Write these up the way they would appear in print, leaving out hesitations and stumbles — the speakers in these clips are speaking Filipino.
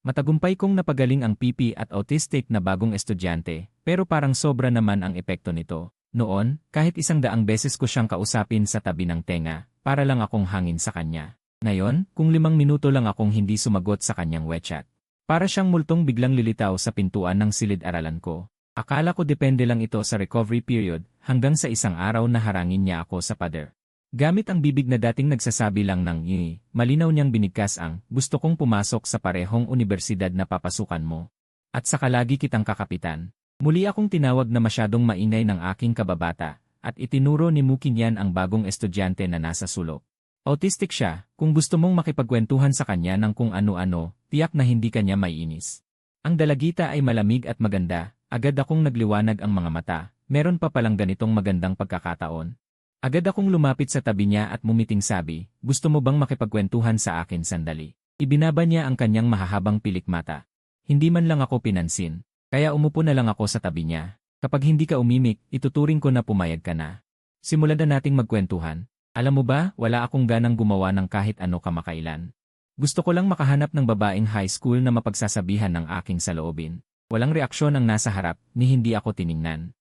Matagumpay kong napagaling ang pipi at autistic na bagong estudyante, pero parang sobra naman ang epekto nito. Noon, kahit 100 beses ko siyang kausapin sa tabi ng tenga, para lang akong hangin sa kanya. Ngayon, kung 5 minuto lang akong hindi sumagot sa kanyang WeChat. Para siyang multong biglang lilitaw sa pintuan ng silid-aralan ko. Akala ko depende lang ito sa recovery period, hanggang sa isang araw na harangin niya ako sa pader. Gamit ang bibig na dating nagsasabi lang ng malinaw niyang binigkas ang, gusto kong pumasok sa parehong unibersidad na papasukan mo. At saka lagi kitang kakapitan. Muli akong tinawag na masyadong maingay ng aking kababata, at itinuro ni Mukinyan ang bagong estudyante na nasa sulok. Autistic siya, kung gusto mong makipagkwentuhan sa kanya ng kung ano-ano, tiyak na hindi kanya maiinis. Ang dalagita ay malamig at maganda, agad akong nagliwanag ang mga mata, meron pa palang ganitong magandang pagkakataon. Agad akong lumapit sa tabi niya at mumiting sabi, gusto mo bang makipagkwentuhan sa akin sandali? Ibinaba niya ang kanyang mahahabang pilik mata. Hindi man lang ako pinansin, kaya umupo na lang ako sa tabi niya. Kapag hindi ka umimik, ituturing ko na pumayag ka na. Simulan na nating magkwentuhan. Alam mo ba, wala akong ganang gumawa ng kahit ano kamakailan. Gusto ko lang makahanap ng babaeng high school na mapagsasabihan ng aking saloobin. Walang reaksyon ang nasa harap, ni hindi ako tiningnan.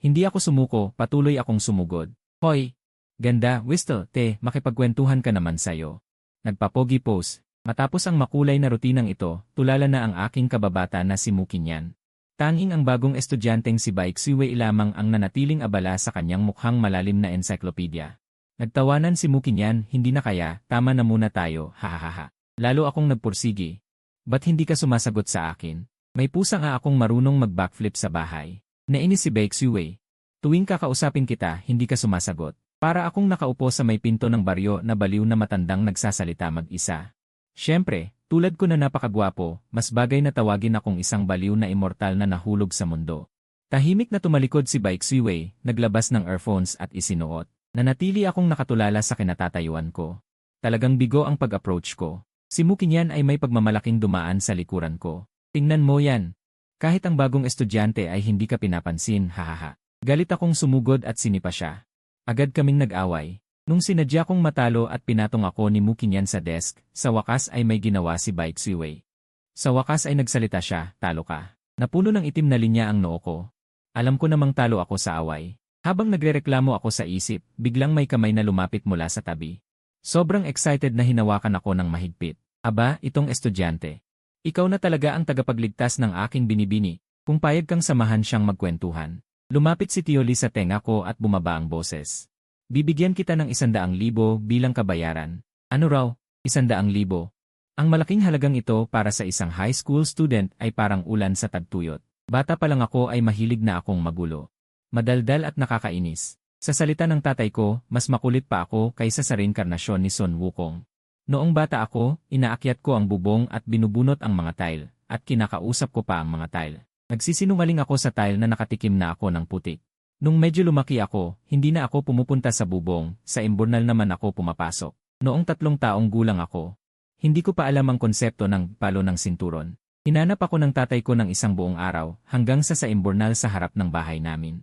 Hindi ako sumuko, patuloy akong sumugod. Hoy! Ganda, Whistle, makipagkwentuhan ka naman sayo. Nagpapogi pose. Matapos ang makulay na rutinang ito, tulala na ang aking kababata na si Mukinyan. Tanging ang bagong estudyanteng si Baik Siwei lamang ang nanatiling abala sa kanyang mukhang malalim na encyclopedia. Nagtawanan si Mukinyan, hindi na kaya, tama na muna tayo, hahaha. Lalo akong nagpursigi. Ba't hindi ka sumasagot sa akin? May pusa nga akong marunong mag-backflip sa bahay. Nainis si Baik Siwei. Tuwing kakausapin kita, hindi ka sumasagot. Para akong nakaupo sa may pinto ng baryo na baliw na matandang nagsasalita mag-isa. Siyempre, tulad ko na napakagwapo, mas bagay na tawagin akong isang baliw na immortal na nahulog sa mundo. Tahimik na tumalikod si Baik Siwei, naglabas ng earphones at isinuot. Nanatili akong nakatulala sa kinatatayuan ko. Talagang bigo ang pag-approach ko. Si Mukinyan ay may pagmamalaking dumaan sa likuran ko. Tingnan mo yan. Kahit ang bagong estudyante ay hindi ka pinapansin, hahaha. Galit akong sumugod at sinipa siya. Agad kaming nag-away. Nung sinadya kong matalo at pinatong ako ni Mukinyan sa desk, sa wakas ay may ginawa si Baik Siwei. Sa wakas ay nagsalita siya, talo ka. Napuno ng itim na linya ang noo ko. Alam ko namang talo ako sa away. Habang nagrereklamo ako sa isip, biglang may kamay na lumapit mula sa tabi. Sobrang excited na hinawakan ako ng mahigpit. Aba, itong estudyante. Ikaw na talaga ang tagapagligtas ng aking binibini, kung payag kang samahan siyang magkwentuhan. Lumapit si Tio Lee sa tenga ko at bumaba ang boses. Bibigyan kita ng 100,000 bilang kabayaran. Ano raw? 100,000. Ang malaking halagang ito para sa isang high school student ay parang ulan sa tagtuyot. Bata pa lang ako ay mahilig na akong magulo. Madaldal at nakakainis. Sa salita ng tatay ko, mas makulit pa ako kaysa sa reinkarnasyon ni Sun Wukong. Noong bata ako, inaakyat ko ang bubong at binubunot ang mga tile, at kinakausap ko pa ang mga tile. Nagsisinungaling ako sa tile na nakatikim na ako ng putik. Nung medyo lumaki ako, hindi na ako pumupunta sa bubong, sa imburnal naman ako pumapasok. Noong 3 taong gulang ako, hindi ko pa alam ang konsepto ng palo ng sinturon. Hinanap ako ng tatay ko ng isang buong araw, hanggang sa imburnal sa harap ng bahay namin.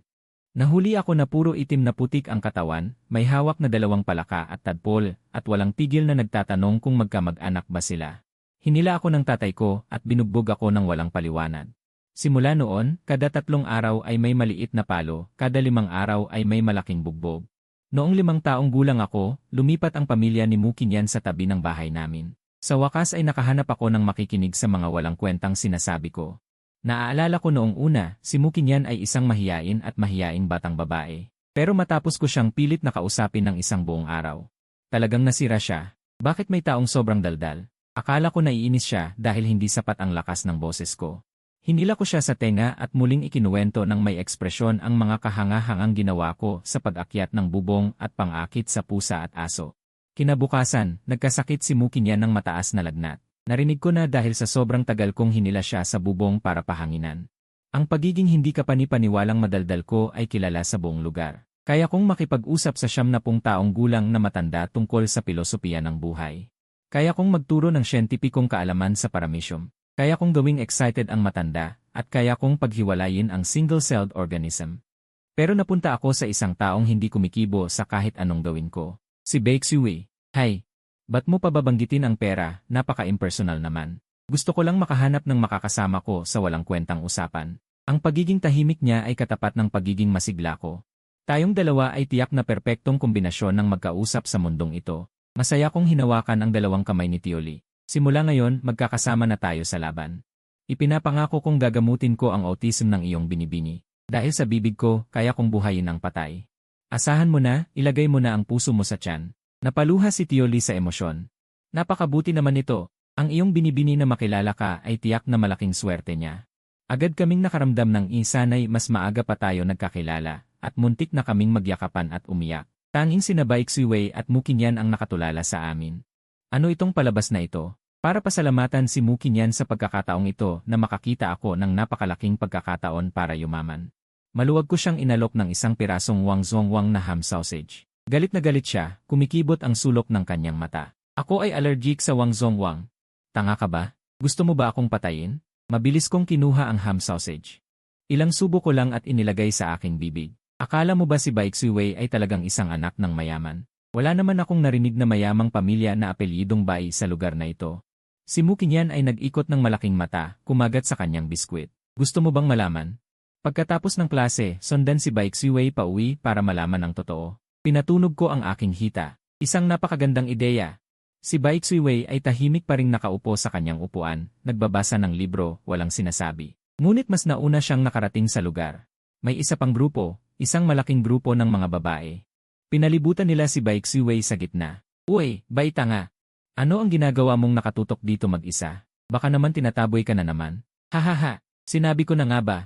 Nahuli ako na puro itim na putik ang katawan, may hawak na 2 palaka at tadpole, at walang tigil na nagtatanong kung magkamag-anak ba sila. Hinila ako ng tatay ko at binugbog ako ng walang paliwanag. Simula noon, kada 3 araw ay may maliit na palo, kada 5 araw ay may malaking bugbog. Noong 5 taong gulang ako, lumipat ang pamilya ni Mukinyan sa tabi ng bahay namin. Sa wakas ay nakahanap ako ng makikinig sa mga walang kwentang sinasabi ko. Naaalala ko noong una, si Mukinyan ay isang mahiyain at mahiyaing batang babae. Pero matapos ko siyang pilit na kausapin ng isang buong araw. Talagang nasira siya. Bakit may taong sobrang daldal? Akala ko naiinis siya dahil hindi sapat ang lakas ng boses ko. Hinila ko siya sa tenga at muling ikinuwento ng may ekspresyon ang mga kahanga-hangang ginawa ko sa pag-akyat ng bubong at pang-akit sa pusa at aso. Kinabukasan, nagkasakit si Mukinyan ng mataas na lagnat. Narinig ko na dahil sa sobrang tagal kong hinila siya sa bubong para pahanginan. Ang pagiging hindi kapani-paniwalang madaldal ko ay kilala sa buong lugar. Kaya kong makipag-usap sa 70 taong gulang na matanda tungkol sa pilosopiya ng buhay. Kaya kong magturo ng siyentipikong kaalaman sa paramisyum. Kaya kong gawing excited ang matanda, at kaya kong paghiwalayin ang single-celled organism. Pero napunta ako sa isang taong hindi kumikibo sa kahit anong gawin ko. Si Baek Siwei. Hay! Ba't mo pa babanggitin ang pera? Napaka-impersonal naman. Gusto ko lang makahanap ng makakasama ko sa walang kwentang usapan. Ang pagiging tahimik niya ay katapat ng pagiging masigla ko. Tayong dalawa ay tiyak na perpektong kombinasyon ng magkausap sa mundong ito. Masaya kong hinawakan ang dalawang kamay ni Tioli. Simula ngayon, magkakasama na tayo sa laban. Ipinapangako kong gagamutin ko ang autism ng iyong binibini. Dahil sa bibig ko, kaya kong buhayin ang patay. Asahan mo na, ilagay mo na ang puso mo sa tiyan. Napaluha si Tioli sa emosyon. Napakabuti naman ito. Ang iyong binibini na makilala ka ay tiyak na malaking swerte niya. Agad kaming nakaramdam ng sana'y mas maaga pa tayo nagkakilala, at muntik na kaming magyakapan at umiyak. Tanging sina Baixiwei at Mukinyan ang nakatulala sa amin. Ano itong palabas na ito? Para pasalamatan si Mukinyan sa pagkakataong ito na makakita ako ng napakalaking pagkakataon para yumaman. Maluwag ko siyang inalok ng isang pirasong wangzongwang na ham sausage. Galit na galit siya, kumikibot ang sulok ng kanyang mata. Ako ay allergic sa wangzongwang. Tanga ka ba? Gusto mo ba akong patayin? Mabilis kong kinuha ang ham sausage. Ilang subo ko lang at inilagay sa aking bibig. Akala mo ba si Baixiwei ay talagang isang anak ng mayaman? Wala naman akong narinig na mayamang pamilya na apelyidong Bai sa lugar na ito. Si Mukinyan ay nag-ikot ng malaking mata, kumagat sa kanyang biskwit. Gusto mo bang malaman? Pagkatapos ng klase, sundan si Baixiwei pauwi para malaman ang totoo. Pinatunog ko ang aking hita. Isang napakagandang ideya. Si Baixiwei ay tahimik pa ring nakaupo sa kanyang upuan, nagbabasa ng libro, walang sinasabi. Ngunit mas nauna siyang nakarating sa lugar. May isa pang grupo, isang malaking grupo ng mga babae. Pinalibutan nila si Baixiwei sa gitna. Uy, baita nga. Ano ang ginagawa mong nakatutok dito mag-isa? Baka naman tinataboy ka na naman. Hahaha, sinabi ko na nga ba?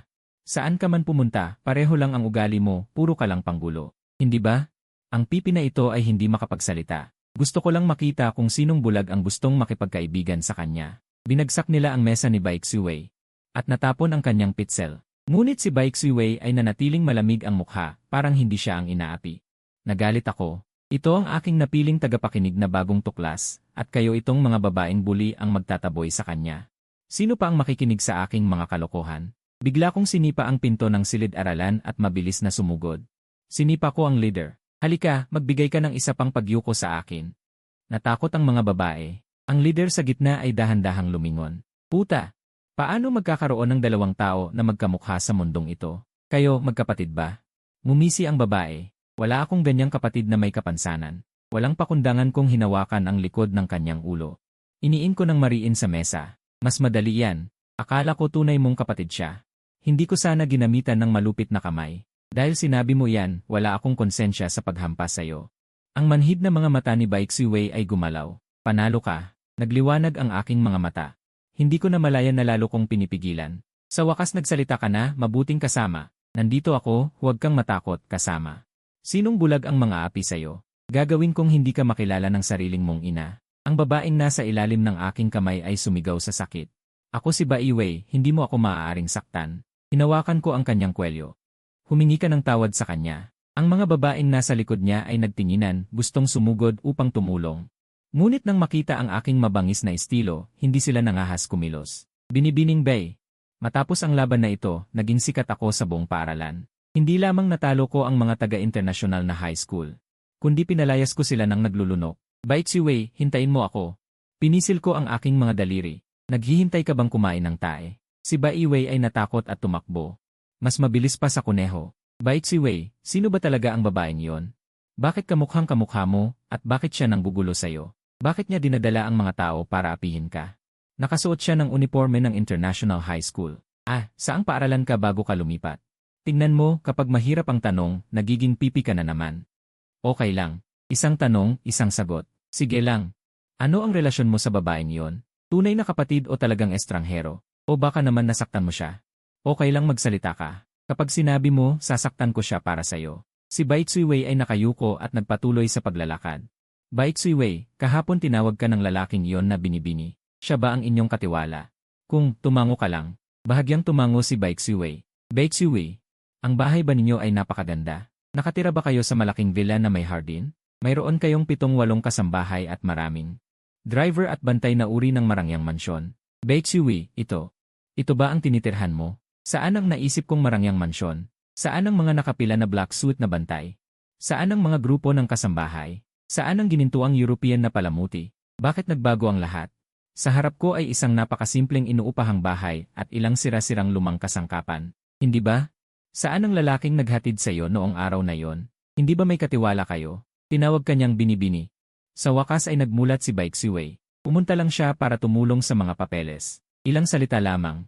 Saan ka man pumunta, pareho lang ang ugali mo, puro ka lang panggulo. Hindi ba? Ang pipi na ito ay hindi makapagsalita. Gusto ko lang makita kung sinong bulag ang gustong makipagkaibigan sa kanya. Binagsak nila ang mesa ni Baixiwei. At natapon ang kanyang pitsel. Ngunit si Baixiwei ay nanatiling malamig ang mukha, parang hindi siya ang inaapi. Nagalit ako. Ito ang aking napiling tagapakinig na bagong tuklas, at kayo itong mga babaeng buli ang magtataboy sa kanya. Sino pa ang makikinig sa aking mga kalokohan? Bigla kong sinipa ang pinto ng silid-aralan at mabilis na sumugod. Sinipa ko ang leader. Halika, magbigay ka ng isa pang pagyuko sa akin. Natakot ang mga babae. Ang leader sa gitna ay dahan-dahang lumingon. Puta! Paano magkakaroon ng dalawang tao na magkamukha sa mundong ito? Kayo, magkapatid ba? Ngumisi ang babae. Wala akong ganyang kapatid na may kapansanan. Walang pakundangan kong hinawakan ang likod ng kanyang ulo. Iniin ko ng mariin sa mesa. Mas madali yan. Akala ko tunay mong kapatid siya. Hindi ko sana ginamitan ng malupit na kamay. Dahil sinabi mo yan, wala akong konsensya sa paghampas sa'yo. Ang manhid na mga mata ni Baixiwei ay gumalaw. Panalo ka. Nagliwanag ang aking mga mata. Hindi ko na malaya na lalo kong pinipigilan. Sa wakas nagsalita ka na, mabuting kasama. Nandito ako, huwag kang matakot, kasama. Sinong bulag ang mga api sa'yo? Gagawin kong hindi ka makilala ng sariling mong ina. Ang babaeng nasa ilalim ng aking kamay ay sumigaw sa sakit. Ako si Baiwei, hindi mo ako maaaring saktan. Hinawakan ko ang kanyang kwelyo. Humingi ka ng tawad sa kanya. Ang mga babaeng nasa likod niya ay nagtinginan, gustong sumugod upang tumulong. Ngunit nang makita ang aking mabangis na estilo, hindi sila nangahas kumilos. Binibining Bay. Matapos ang laban na ito, naging sikat ako sa buong paaralan. Hindi lamang natalo ko ang mga taga-international na high school, kundi pinalayas ko sila ng naglulunok. Baixiwei, hintayin mo ako. Pinisil ko ang aking mga daliri. Naghihintay ka bang kumain ng tae? Si Baiwei ay natakot at tumakbo. Mas mabilis pa sa kuneho. Baixiwei, sino ba talaga ang babaeng yon? Bakit kamukhang kamukha mo, at bakit siya nanggugulo sa'yo? Bakit niya dinadala ang mga tao para apihin ka? Nakasuot siya ng uniforme ng International High School. Saang paaralan ka bago ka lumipat? Tingnan mo, kapag mahirap ang tanong, nagiging pipi ka na naman. Okay lang. Isang tanong, isang sagot. Sige lang. Ano ang relasyon mo sa babaeng yon? Tunay na kapatid o talagang estranghero? O baka naman nasaktan mo siya? Okay lang magsalita ka. Kapag sinabi mo, sasaktan ko siya para sa'yo. Si Baixiwei ay nakayuko at nagpatuloy sa paglalakad. Baixiwei, kahapon tinawag ka ng lalaking yon na binibini. Siya ba ang inyong katiwala? Kung tumango ka lang. Bahagyang tumango si Baixiwei. Baixiwei, ang bahay ba ninyo ay napakaganda? Nakatira ba kayo sa malaking villa na may hardin? Mayroon kayong 7-8 kasambahay at maraming driver at bantay na uri ng marangyang mansyon. Baixiwei, ito. Ito ba ang tinitirhan mo? Saan ang naisip kong marangyang mansyon? Saan ang mga nakapila na black suit na bantay? Saan ang mga grupo ng kasambahay? Saan ang ginintuang European na palamuti? Bakit nagbago ang lahat? Sa harap ko ay isang napakasimpleng inuupahang bahay at ilang sira-sirang lumang kasangkapan. Hindi ba? Saan ang lalaking naghatid sa iyo noong araw na yon? Hindi ba may katiwala kayo? Tinawag kanyang binibini. Sa wakas ay nagmulat si Baek Siwei. Pumunta lang siya para tumulong sa mga papeles. Ilang salita lamang.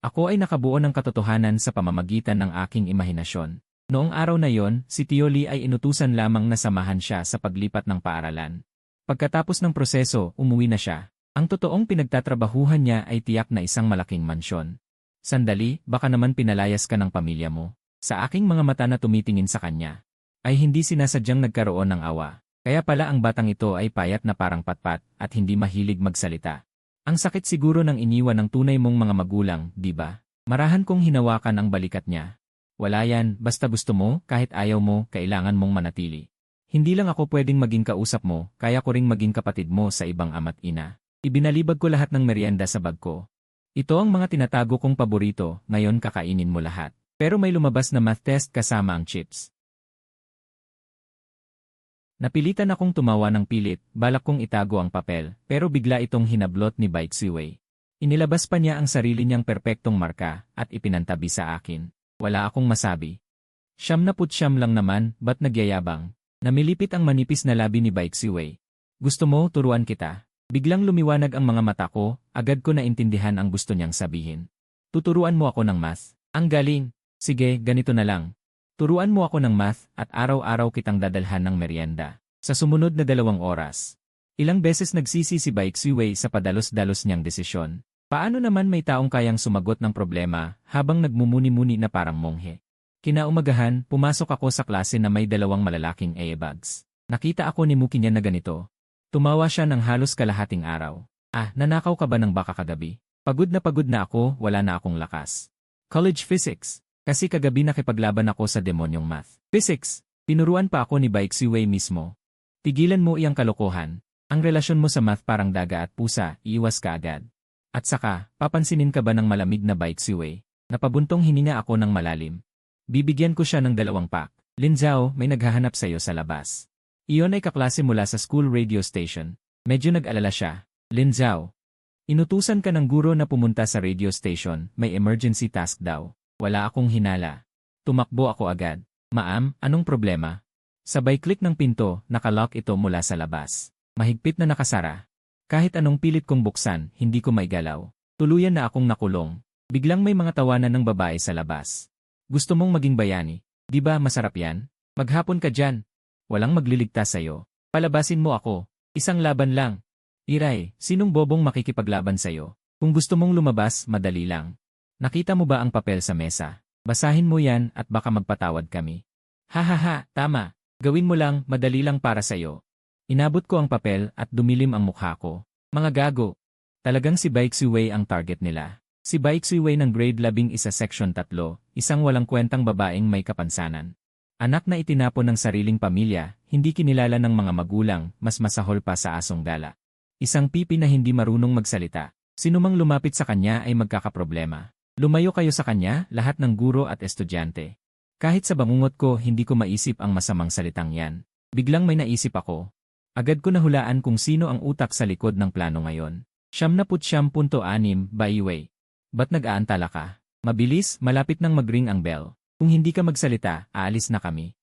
Ako ay nakabuo ng katotohanan sa pamamagitan ng aking imahinasyon. Noong araw na yon, si Tio Lee ay inutusan lamang na samahan siya sa paglipat ng paaralan. Pagkatapos ng proseso, umuwi na siya. Ang totoong pinagtatrabahuhan niya ay tiyak na isang malaking mansyon. Sandali, baka naman pinalayas ka ng pamilya mo. Sa aking mga mata na tumitingin sa kanya, ay hindi sinasadyang nagkaroon ng awa. Kaya pala ang batang ito ay payat na parang patpat at hindi mahilig magsalita. Ang sakit siguro ng iniwan ng tunay mong mga magulang, di ba? Marahan kong hinawakan ang balikat niya. Wala yan, basta gusto mo, kahit ayaw mo, kailangan mong manatili. Hindi lang ako pwedeng maging kausap mo, kaya ko ring maging kapatid mo sa ibang ama't ina. Ibinalibag ko lahat ng merienda sa bag ko. Ito ang mga tinatago kong paborito, ngayon kakainin mo lahat. Pero may lumabas na math test kasama ang chips. Napilitan akong tumawa ng pilit, balak kong itago ang papel, pero bigla itong hinablot ni Baek Siwei. Inilabas pa niya ang sarili niyang perpektong marka at ipinantabi sa akin. Wala akong masabi. 79 lang naman, ba't nagyayabang? Namilipit ang manipis na labi ni Baek Siwei. Gusto mo, turuan kita? Biglang lumiwanag ang mga mata ko, agad ko naintindihan ang gusto niyang sabihin. Tuturuan mo ako ng math. Ang galing. Sige, ganito na lang. Turuan mo ako ng math at araw-araw kitang dadalhan ng merienda. Sa sumunod na 2 oras. Ilang beses nagsisi si Baek Siwei sa padalos-dalos niyang desisyon. Paano naman may taong kayang sumagot ng problema habang nagmumuni-muni na parang monghe? Kinaumagahan, pumasok ako sa klase na may 2 malalaking bags. Nakita ako ni Muki niya na ganito. Tumawa siya ng halos kalahating araw. Nanakaw ka ba ng baka kagabi? Pagod na ako, wala na akong lakas. College physics. Kasi kagabi nakipaglaban ako sa demonyong math. Physics. Tinuruan pa ako ni Baek Siwei mismo. Tigilan mo iyang kalokohan. Ang relasyon mo sa math parang daga at pusa, iiwas ka agad. At saka, papansinin ka ba ng malamig na Baek Siwei? Napabuntong hininga ako ng malalim. Bibigyan ko siya ng 2 pack. Lin Zhao, may naghahanap sa'yo sa labas. Iyon ay kaklase mula sa school radio station. Medyo nag-alala siya. Lin Zhao. Inutusan ka ng guro na pumunta sa radio station, may emergency task daw. Wala akong hinala. Tumakbo ako agad. Ma'am, anong problema? Sabay click ng pinto, nakalock ito mula sa labas. Mahigpit na nakasara. Kahit anong pilit kong buksan, hindi ko maigalaw. Tuluyan na akong nakulong. Biglang may mga tawanan ng babae sa labas. Gusto mong maging bayani? Di ba masarap yan? Maghapon ka dyan. Walang magliligtas sa'yo. Palabasin mo ako. Isang laban lang. Iray, sinong bobong makikipaglaban sa'yo? Kung gusto mong lumabas, madali lang. Nakita mo ba ang papel sa mesa? Basahin mo yan at baka magpatawad kami. Hahaha, tama. Gawin mo lang, madali lang para sa'yo. Inabot ko ang papel at dumilim ang mukha ko. Mga gago. Talagang si Baek Siwei ang target nila. Si Baek Siwei ng grade 11 section 3, isang walang kwentang babaeng may kapansanan. Anak na itinapon ng sariling pamilya, hindi kinilala ng mga magulang, mas masahol pa sa asong gala. Isang pipi na hindi marunong magsalita. Sinumang lumapit sa kanya ay magkakaproblema. Lumayo kayo sa kanya, lahat ng guro at estudyante. Kahit sa bangungot ko, hindi ko maisip ang masamang salitang yan. Biglang may naisip ako. Agad ko nahulaan kung sino ang utak sa likod ng plano ngayon. 79.6, Baiwei. Ba't nag-aantala ka? Mabilis, malapit nang mag-ring ang bell. Kung hindi ka magsalita, aalis na kami.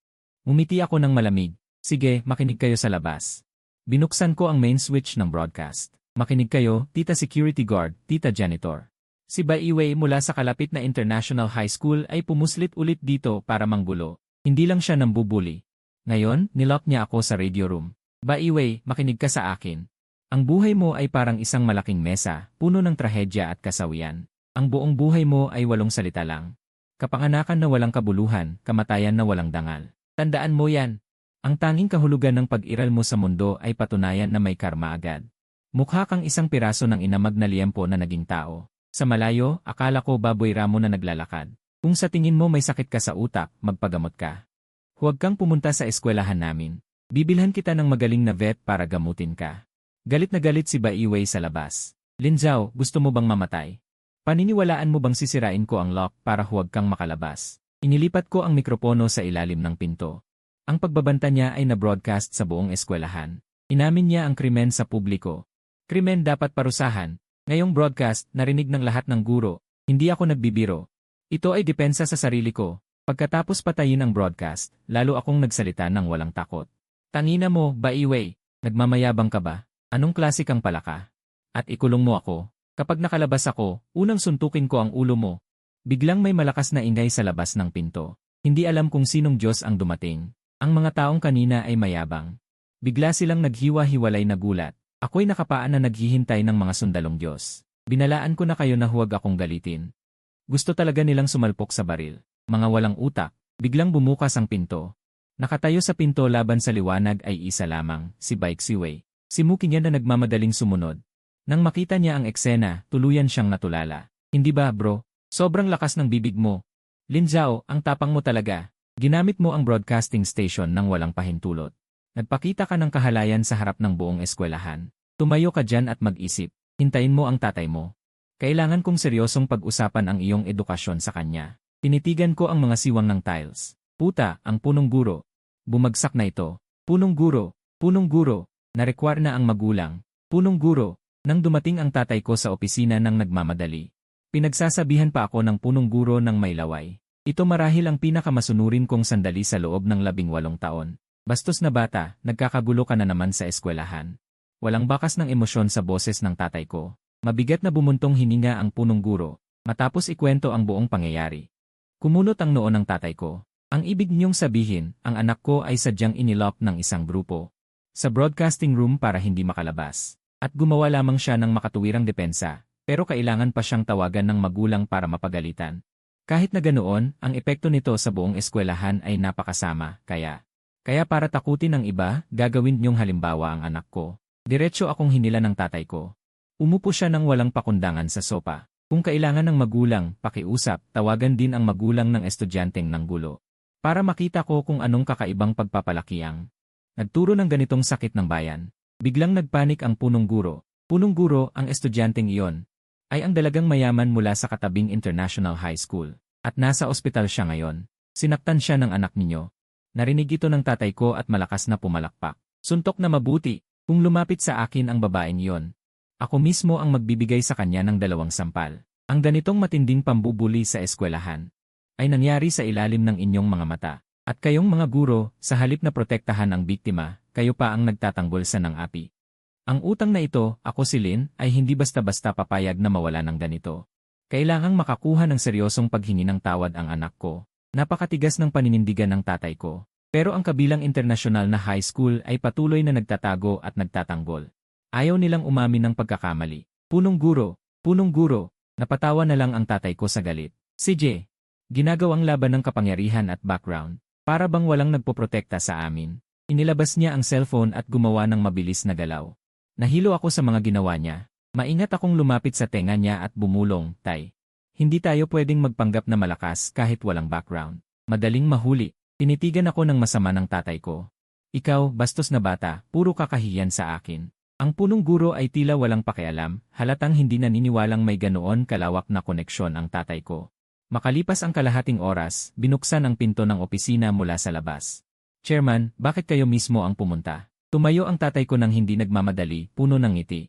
Umiti ako ng malamig. Sige, makinig kayo sa labas. Binuksan ko ang main switch ng broadcast. Makinig kayo, tita security guard, tita janitor. Si Baiwei mula sa kalapit na International High School ay pumuslit ulit dito para manggulo. Hindi lang siya nambubuli. Ngayon, nilock niya ako sa radio room. Baiwei, makinig ka sa akin. Ang buhay mo ay parang isang malaking mesa, puno ng trahedya at kasawian. Ang buong buhay mo ay 8 salita lang. Kapanganakan na walang kabuluhan, kamatayan na walang dangal. Tandaan mo yan. Ang tanging kahulugan ng pag-iral mo sa mundo ay patunayan na may karma agad. Mukha kang isang piraso ng inamag na liempo na naging tao. Sa malayo, akala ko baboy ramo na naglalakad. Kung sa tingin mo may sakit ka sa utak, magpagamot ka. Huwag kang pumunta sa eskwelahan namin. Bibilhan kita ng magaling na vet para gamutin ka. Galit na galit si Baiwei sa labas. Lin Zhao, gusto mo bang mamatay? Paniniwalaan mo bang sisirain ko ang lock para huwag kang makalabas? Inilipat ko ang mikropono sa ilalim ng pinto. Ang pagbabanta niya ay na-broadcast sa buong eskwelahan. Inamin niya ang krimen sa publiko. Krimen dapat parusahan. Ngayong broadcast, narinig ng lahat ng guro. Hindi ako nagbibiro. Ito ay depensa sa sarili ko. Pagkatapos patayin ang broadcast, lalo akong nagsalita ng walang takot. Tangina mo, Baiwei. Nagmamayabang ka ba? Anong klase kang palaka? At ikulong mo ako. Kapag nakalabas ako, unang suntukin ko ang ulo mo. Biglang may malakas na ingay sa labas ng pinto. Hindi alam kung sinong Diyos ang dumating. Ang mga taong kanina ay mayabang. Bigla silang naghiwa-hiwalay na gulat. Ako'y nakapaan na naghihintay ng mga sundalong Diyos. Binalaan ko na kayo na huwag akong galitin. Gusto talaga nilang sumalpok sa baril. Mga walang utak. Biglang bumukas ang pinto. Nakatayo sa pinto laban sa liwanag ay isa lamang, si Baek Siwei. Si Muki niya na nagmamadaling sumunod. Nang makita niya ang eksena, tuluyan siyang natulala. Hindi ba, bro? Sobrang lakas ng bibig mo. Lin Zhao, ang tapang mo talaga. Ginamit mo ang broadcasting station ng walang pahintulot. Nagpakita ka ng kahalayan sa harap ng buong eskwelahan. Tumayo ka dyan at mag-isip. Hintayin mo ang tatay mo. Kailangan kong seryosong pag-usapan ang iyong edukasyon sa kanya. Tinitigan ko ang mga siwang ng tiles. Puta, ang punong guro. Bumagsak na ito. Punong guro. Punong guro. Narekwar na ang magulang. Punong guro. Nang dumating ang tatay ko sa opisina ng nagmamadali. Pinagsasabihan pa ako ng punong guro ng may laway. Ito marahil ang pinakamasunurin kong sandali sa loob ng 18 taon. Bastos na bata, nagkakagulo ka na naman sa eskwelahan. Walang bakas ng emosyon sa boses ng tatay ko. Mabigat na bumuntong hininga ang punong guro. Matapos ikwento ang buong pangyayari. Kumunot ang noo ng tatay ko. Ang ibig niyong sabihin, ang anak ko ay sadyang inilok ng isang grupo. Sa broadcasting room para hindi makalabas. At gumawa lamang siya ng makatuwirang depensa, pero kailangan pa siyang tawagan ng magulang para mapagalitan. Kahit na ganoon, ang epekto nito sa buong eskwelahan ay napakasama, kaya para takutin ng iba, gagawin niyong halimbawa ang anak ko. Diretso akong hinila ng tatay ko. Umupo siya ng walang pakundangan sa sopa. Kung kailangan ng magulang, pakiusap, tawagan din ang magulang ng estudyanteng nanggulo. Para makita ko kung anong kakaibang pagpapalaki ang nagturo ng ganitong sakit ng bayan. Biglang nagpanik ang punong guro. Punong guro, ang estudyanteng iyon ay ang dalagang mayaman mula sa katabing International High School. At nasa ospital siya ngayon. Sinaktan siya ng anak ninyo. Narinig ito ng tatay ko at malakas na pumalakpak. Suntok na mabuti, kung lumapit sa akin ang babaeng iyon. Ako mismo ang magbibigay sa kanya ng 2 sampal. Ang ganitong matinding pambubuli sa eskwelahan ay nangyari sa ilalim ng inyong mga mata. At kayong mga guro, sa halip na protektahan ang biktima, kayo pa ang nagtatanggol sa ng api. Ang utang na ito, ako si Lin, ay hindi basta-basta papayag na mawala ng ganito. Kailangang makakuha ng seryosong paghingi ng tawad ang anak ko. Napakatigas ng paninindigan ng tatay ko. Pero ang kabilang internasyonal na high school ay patuloy na nagtatago at nagtatanggol. Ayaw nilang umamin ng pagkakamali. Punong guro, napatawa na lang ang tatay ko sa galit. Si J. Ginagawang laban ng kapangyarihan at background. Para bang walang nagpoprotekta sa amin. Inilabas niya ang cellphone at gumawa ng mabilis na galaw. Nahilo ako sa mga ginawa niya. Maingat akong lumapit sa tenga niya at bumulong, "Tay, hindi tayo pwedeng magpanggap na malakas kahit walang background. Madaling mahuli." Tinitigan ako ng masama ng tatay ko. "Ikaw, bastos na bata, puro kakahiyan sa akin." Ang punong guro ay tila walang pakialam, halatang hindi naniniwalang may ganoon kalawak na koneksyon ang tatay ko. Makalipas ang kalahating oras, binuksan ang pinto ng opisina mula sa labas. "Chairman, bakit kayo mismo ang pumunta?" Tumayo ang tatay ko nang hindi nagmamadali, puno ng ngiti.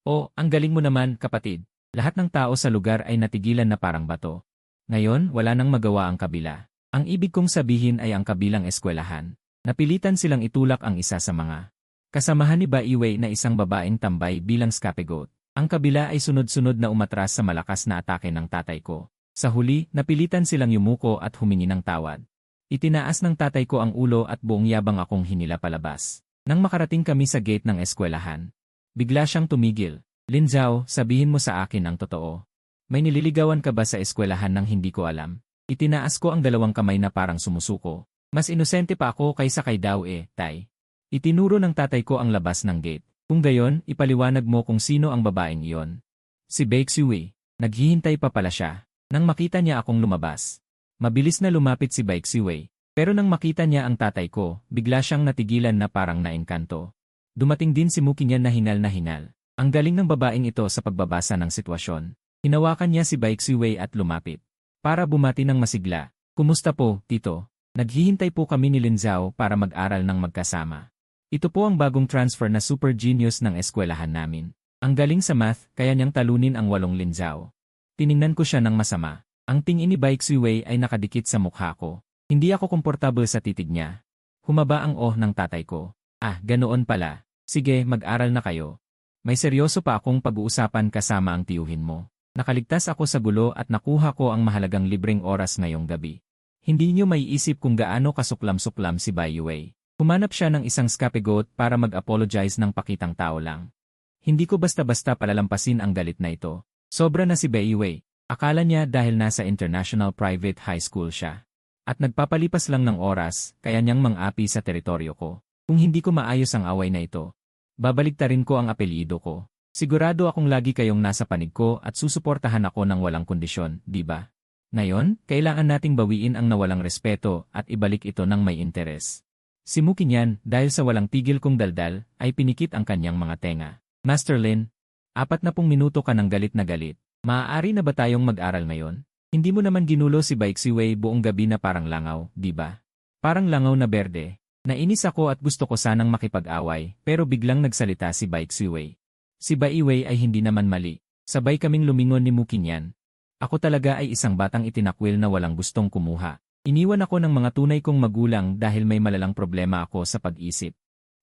"Oh, ang galing mo naman, kapatid. Lahat ng tao sa lugar ay natigilan na parang bato. Ngayon, wala nang magawa ang kabila." Ang ibig kong sabihin ay ang kabilang eskwelahan. Napilitan silang itulak ang isa sa mga kasamahan ni Baiwei na isang babaeng tambay bilang scapegoat. Ang kabila ay sunod-sunod na umatras sa malakas na atake ng tatay ko. Sa huli, napilitan silang yumuko at humingi ng tawad. Itinaas ng tatay ko ang ulo at buong yabang akong hinila palabas. Nang makarating kami sa gate ng eskwelahan, bigla siyang tumigil. "Lin Zhao, sabihin mo sa akin ang totoo. May nililigawan ka ba sa eskwelahan nang hindi ko alam?" Itinaas ko ang 2 kamay na parang sumusuko. Mas inosente pa ako kaysa kay Dao tay. Itinuro ng tatay ko ang labas ng gate. "Kung gayon, ipaliwanag mo kung sino ang babaeng iyon." "Si Baek Siwei." Naghihintay pa pala siya. Nang makita niya akong lumabas, mabilis na lumapit si Baek Siwei. Pero nang makita niya ang tatay ko, bigla siyang natigilan na parang naengkanto. Dumating din si Muki niya na hingal na hingal. Ang galing ng babaeng ito sa pagbabasa ng sitwasyon. Hinawakan niya si Baek Siwei at lumapit. Para bumati ng masigla. "Kumusta po, tito? Naghihintay po kami ni Lin Zhao para mag-aral ng magkasama. Ito po ang bagong transfer na super genius ng eskwelahan namin. Ang galing sa math, kaya niyang talunin ang 8 linzaw. Tiningnan ko siya ng masama. Ang tingin ni Baek Siwei ay nakadikit sa mukha ko. Hindi ako komportable sa titig niya. Humaba ang ng tatay ko. Ah, ganoon pala. Sige, mag-aral na kayo. May seryoso pa akong pag-uusapan kasama ang tiyuhin mo. Nakaligtas ako sa gulo at nakuha ko ang mahalagang libreng oras ngayong gabi. Hindi niyo maiisip kung gaano kasuklam-suklam si Bai Yue. Humanap siya ng isang scapegoat para mag-apologize ng pakitang tao lang. Hindi ko basta-basta palalampasin ang galit na ito. Sobra na si Bai Yue. Akala niya dahil nasa International Private High School siya. At nagpapalipas lang ng oras, kaya niyang mang-api sa teritoryo ko. Kung hindi ko maayos ang away na ito, babaliktarin ko ang apelyido ko. Sigurado akong lagi kayong nasa panig ko at susuportahan ako ng walang kondisyon, di ba? Ngayon, kailangan nating bawiin ang nawalang respeto at ibalik ito ng may interes. Si Mukinyan, dahil sa walang tigil kong daldal, ay pinikit ang kanyang mga tenga. Master Lin, 40 minuto ka ng galit na galit. Maaari na ba tayong mag-aral ngayon? Hindi mo naman ginulo si Baek Siwei buong gabi na parang langaw, di ba? Parang langaw na berde. Nainis ako at gusto ko sanang makipag-away, pero biglang nagsalita si Baek Siwei. Si Bai Yue ay hindi naman mali. Sabay kaming lumingon ni Mukinyan. Ako talaga ay isang batang itinakwil na walang gustong kumuha. Iniwan ako ng mga tunay kong magulang dahil may malalang problema ako sa pag-isip.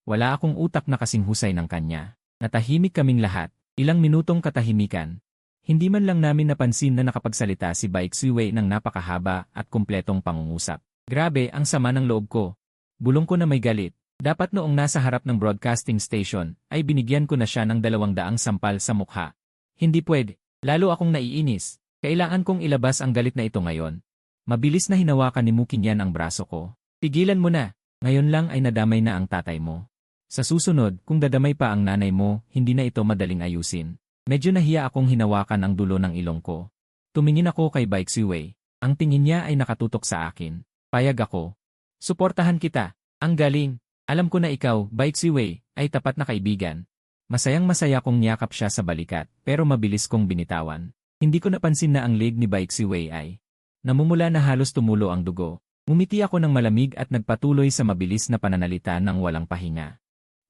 Wala akong utak na kasing husay ng kanya. Natahimik kaming lahat. Ilang minutong katahimikan. Hindi man lang namin napansin na nakapagsalita si Baek Siwei ng napakahaba at kumpletong pangungusap. Grabe, ang sama ng loob ko. Bulong ko na may galit. Dapat noong nasa harap ng broadcasting station, ay binigyan ko na siya ng 200 sampal sa mukha. Hindi pwede. Lalo akong naiinis. Kailangan kong ilabas ang galit na ito ngayon. Mabilis na hinawakan ni Mukinyan ang braso ko. Tigilan mo na. Ngayon lang ay nadamay na ang tatay mo. Sa susunod, kung dadamay pa ang nanay mo, hindi na ito madaling ayusin. Medyo nahiya akong hinawakan ang dulo ng ilong ko. Tumingin ako kay Baek Siwei. Ang tingin niya ay nakatutok sa akin. Payag ako. Suportahan kita. Ang galing. Alam ko na ikaw, Baek Siwei, ay tapat na kaibigan. Masayang-masaya kong niyakap siya sa balikat, pero mabilis kong binitawan. Hindi ko napansin na ang leg ni Baek Siwei ay namumula na halos tumulo ang dugo. Ngumiti ako ng malamig at nagpatuloy sa mabilis na pananalita ng walang pahinga.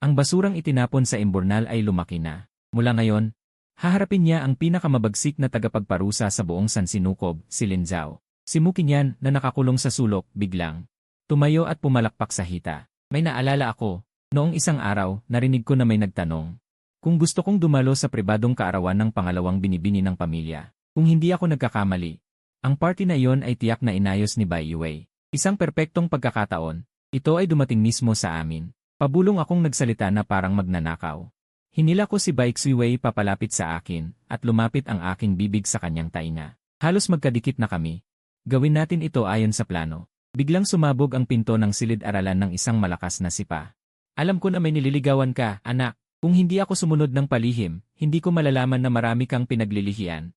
Ang basurang itinapon sa imburnal ay lumaki na. Mula ngayon, haharapin niya ang pinakamabagsik na tagapagparusa sa buong Sansinukob, si Lin Zhao. Si Mukinyan na nakakulong sa sulok, biglang tumayo at pumalakpak sa hita. May naalala ako. Noong isang araw, narinig ko na may nagtanong. Kung gusto kong dumalo sa pribadong kaarawan ng pangalawang binibini ng pamilya. Kung hindi ako nagkakamali. Ang party na iyon ay tiyak na inayos ni Bai Yue. Isang perpektong pagkakataon. Ito ay dumating mismo sa amin. Pabulong akong nagsalita na parang magnanakaw. Hinila ko si Baek Siwei papalapit sa akin at lumapit ang aking bibig sa kanyang tainga. Halos magkadikit na kami. Gawin natin ito ayon sa plano. Biglang sumabog ang pinto ng silid-aralan ng isang malakas na sipa. Alam ko na may nililigawan ka, anak. Kung hindi ako sumunod ng palihim, hindi ko malalaman na marami kang pinaglilihian.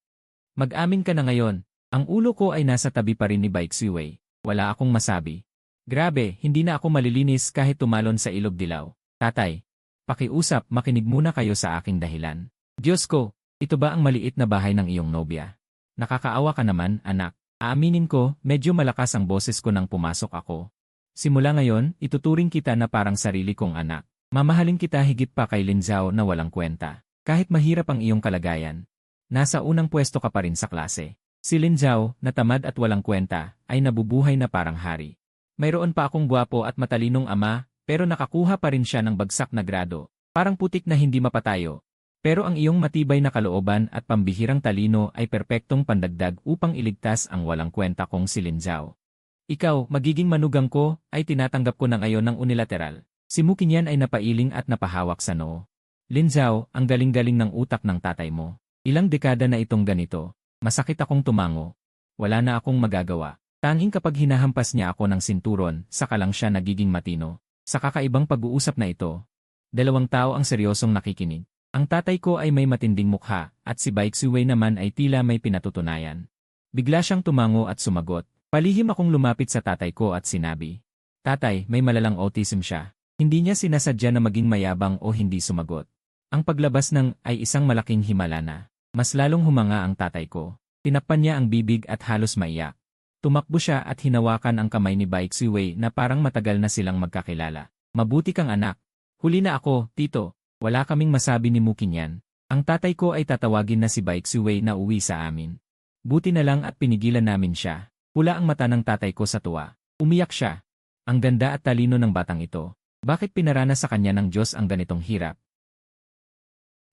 Mag-amin ka na ngayon. Ang ulo ko ay nasa tabi pa rin ni Baek Siwei. Wala akong masabi. Grabe, hindi na ako malilinis kahit tumalon sa ilog dilaw. Tatay, pakiusap, makinig muna kayo sa aking dahilan. Diyos ko, ito ba ang maliit na bahay ng iyong nobya? Nakakaawa ka naman, anak. Aaminin ko, medyo malakas ang boses ko nang pumasok ako. Simula ngayon, ituturing kita na parang sarili kong anak. Mamahalin kita higit pa kay Lin Zhao na walang kwenta. Kahit mahirap ang iyong kalagayan. Nasa unang pwesto ka pa rin sa klase. Si Lin Zhao, na tamad at walang kwenta, ay nabubuhay na parang hari. Mayroon pa akong gwapo at matalinong ama, pero nakakuha pa rin siya ng bagsak na grado. Parang putik na hindi mapatayo. Pero ang iyong matibay na kalooban at pambihirang talino ay perpektong pandagdag upang iligtas ang walang kwenta kong si Lin Zhao. Ikaw, magiging manugang ko, ay tinatanggap ko na ngayon ng unilateral. Si Mukinyan ay napailing at napahawak sa noo. Lin Zhao, ang galing-galing ng utak ng tatay mo. Ilang dekada na itong ganito. Masakit akong tumango. Wala na akong magagawa. Tanging kapag hinahampas niya ako ng sinturon, saka lang siya nagiging matino. Sa kakaibang pag-uusap na ito, 2 tao ang seryosong nakikinig. Ang tatay ko ay may matinding mukha, at si Baek Siwei naman ay tila may pinatutunayan. Bigla siyang tumango at sumagot. Palihim akong lumapit sa tatay ko at sinabi, "Tatay, may malalang autism siya." Hindi niya sinasadya na maging mayabang o hindi sumagot. Ang paglabas ng ay isang malaking himala na. Mas lalong humanga ang tatay ko. Tinakpan niya ang bibig at halos maiyak. Tumakbo siya at hinawakan ang kamay ni Baek Siwei na parang matagal na silang magkakilala. Mabuti kang anak. Huli na ako, tito. Wala kaming masabi ni Mukinyan. Ang tatay ko ay tatawagin na si Baik Suwei na uwi sa amin. Buti na lang at pinigilan namin siya. Pula ang mata ng tatay ko sa tuwa. Umiyak siya. Ang ganda at talino ng batang ito. Bakit pinaranas sa kanya ng Diyos ang ganitong hirap?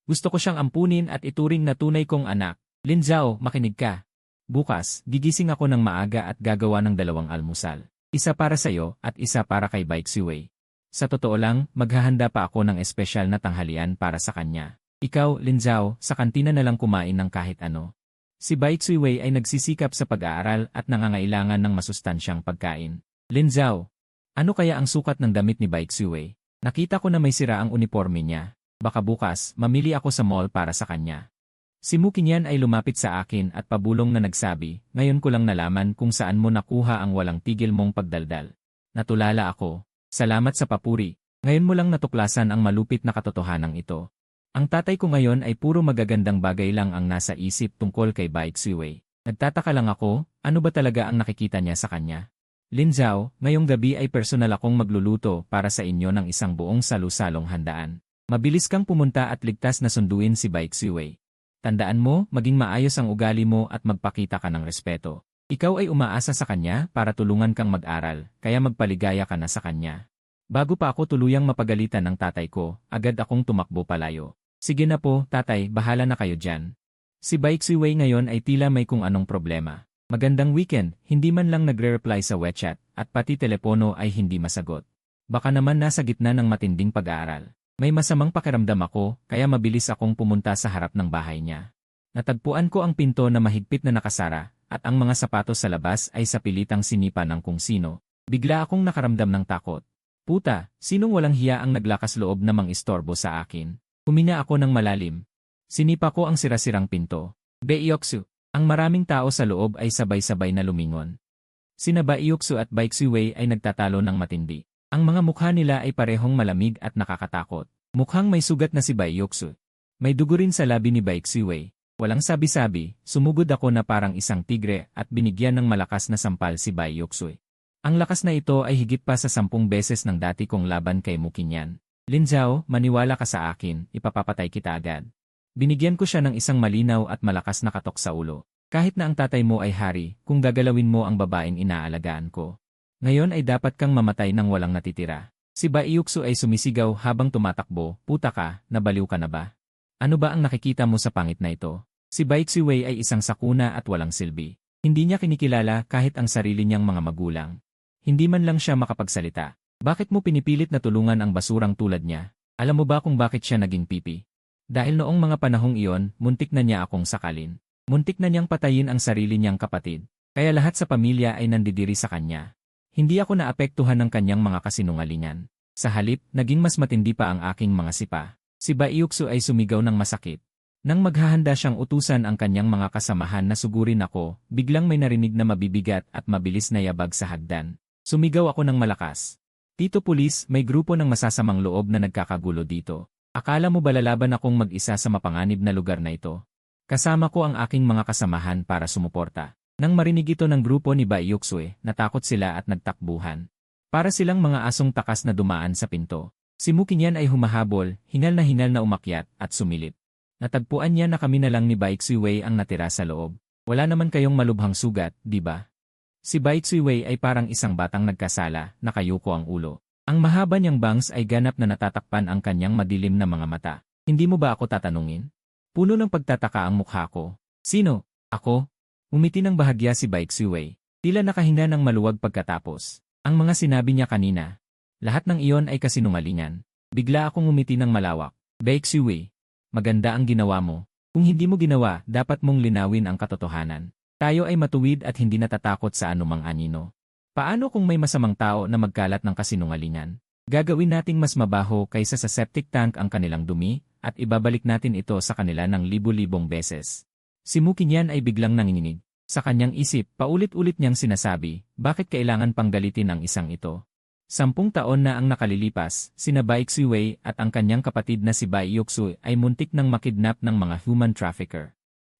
Gusto ko siyang ampunin at ituring na tunay kong anak. Lin Zhao, makinig ka. Bukas, gigising ako ng maaga at gagawa ng 2 almusal. Isa para sa'yo at isa para kay Baik Suwei. Sa totoo lang, maghahanda pa ako ng espesyal na tanghalian para sa kanya. Ikaw, Lin Zhao, sa kantina na lang kumain ng kahit ano. Si Baik Suwei ay nagsisikap sa pag-aaral at nangangailangan ng masustansyang pagkain. Lin Zhao, ano kaya ang sukat ng damit ni Baik Suwei? Nakita ko na may sira ang uniforme niya. Baka bukas, mamili ako sa mall para sa kanya. Si Mu Qingyan ay lumapit sa akin at pabulong na nagsabi, ngayon ko lang nalaman kung saan mo nakuha ang walang tigil mong pagdaldal. Natulala ako. Salamat sa papuri. Ngayon mo lang natuklasan ang malupit na katotohanan ito. Ang tatay ko ngayon ay puro magagandang bagay lang ang nasa isip tungkol kay Baik Suwei. Nagtataka lang ako, ano ba talaga ang nakikita niya sa kanya? Lin Zhao, ngayong gabi ay personal akong magluluto para sa inyo ng isang buong salu-salong handaan. Mabilis kang pumunta at ligtas na sunduin si Baik Suwei. Tandaan mo, maging maayos ang ugali mo at magpakita ka ng respeto. Ikaw ay umaasa sa kanya para tulungan kang mag-aral, kaya magpaligaya ka na sa kanya. Bago pa ako tuluyang mapagalitan ng tatay ko, agad akong tumakbo palayo. Sige na po, tatay, bahala na kayo dyan. Si Baik Suwei ngayon ay tila may kung anong problema. Magandang weekend, hindi man lang nagre-reply sa WeChat, at pati telepono ay hindi masagot. Baka naman nasa gitna ng matinding pag-aaral. May masamang pakiramdam ako, kaya mabilis akong pumunta sa harap ng bahay niya. Natagpuan ko ang pinto na mahigpit na nakasara, at ang mga sapatos sa labas ay sa pilitang sinipa ng kung sino. Bigla akong nakaramdam ng takot. Puta, sinong walang hiya ang naglakas loob na mang-istorbo sa akin? Huminga ako ng malalim. Sinipa ko ang sirasirang pinto. Baiyoksu, ang maraming tao sa loob ay sabay-sabay na lumingon. Sina Baiyoksu at Baik Suwei ay nagtatalo ng matindi. Ang mga mukha nila ay parehong malamig at nakakatakot. Mukhang may sugat na si Baiyoksu. May dugo rin sa labi ni Baik Suwei. Walang sabi-sabi, sumugod ako na parang isang tigre at binigyan ng malakas na sampal si Baiyoksu. Ang lakas na ito ay higit pa sa 10 beses ng dati kong laban kay Mu Qingyan. Lin Zhao, maniwala ka sa akin, ipapapatay kita agad. Binigyan ko siya ng isang malinaw at malakas na katok sa ulo. Kahit na ang tatay mo ay hari, kung gagalawin mo ang babaeng inaalagaan ko. Ngayon ay dapat kang mamatay nang walang natitira. Si Baiyoksu ay sumisigaw habang tumatakbo, puta ka, nabaliw ka na ba? Ano ba ang nakikita mo sa pangit na ito? Si Baik Suwei ay isang sakuna at walang silbi. Hindi niya kinikilala kahit ang sarili niyang mga magulang. Hindi man lang siya makapagsalita. Bakit mo pinipilit na tulungan ang basurang tulad niya? Alam mo ba kung bakit siya naging pipi? Dahil noong mga panahong iyon, muntik na niya akong sakalin. Muntik na niyang patayin ang sarili niyang kapatid. Kaya lahat sa pamilya ay nandidiri sa kanya. Hindi ako naapektuhan ng kanyang mga kasinungalingan. Sa halip, naging mas matindi pa ang aking mga sipa. Si Baiyoksu ay sumigaw ng masakit. Nang maghahanda siyang utusan ang kanyang mga kasamahan na sugurin ako, biglang may narinig na mabibigat at mabilis na yabag sa hagdan. Sumigaw ako ng malakas. Tito Pulis, may grupo ng masasamang loob na nagkakagulo dito. Akala mo ba lalaban akong mag-isa sa mapanganib na lugar na ito? Kasama ko ang aking mga kasamahan para sumuporta. Nang marinig ito ng grupo ni Baiyoksu, natakot sila at nagtakbuhan. Para silang mga asong takas na dumaan sa pinto. Si Mu Qingyan ay humahabol, hingal na umakyat at sumilip. Natagpuan niya na kami na lang ni Baik Suwei ang natira sa loob. Wala naman kayong malubhang sugat, di ba? Si Baik Suwei ay parang isang batang nagkasala, nakayuko ang ulo. Ang mahaba niyang bangs ay ganap na natatakpan ang kanyang madilim na mga mata. Hindi mo ba ako tatanungin? Puno ng pagtataka ang mukha ko. Sino? Ako? Umiti ng bahagya si Baik Suwei. Tila nakahinga ng maluwag pagkatapos. Ang mga sinabi niya kanina. Lahat ng iyon ay kasinungalingan. Bigla akong umiti ng malawak. Baik Suwei, maganda ang ginawa mo. Kung hindi mo ginawa, dapat mong linawin ang katotohanan. Tayo ay matuwid at hindi natatakot sa anumang anino. Paano kung may masamang tao na magkalat ng kasinungalingan? Gagawin nating mas mabaho kaysa sa septic tank ang kanilang dumi at ibabalik natin ito sa kanila ng libu-libong beses. Si Mu Qingyan ay biglang nanginginig. Sa kanyang isip, paulit-ulit niyang sinasabi, bakit kailangan pang galitin ang isang ito? 10 taon na ang nakalilipas, sina Baik Suwei at ang kanyang kapatid na si Baiyoksu ay muntik nang makidnap ng mga human trafficker.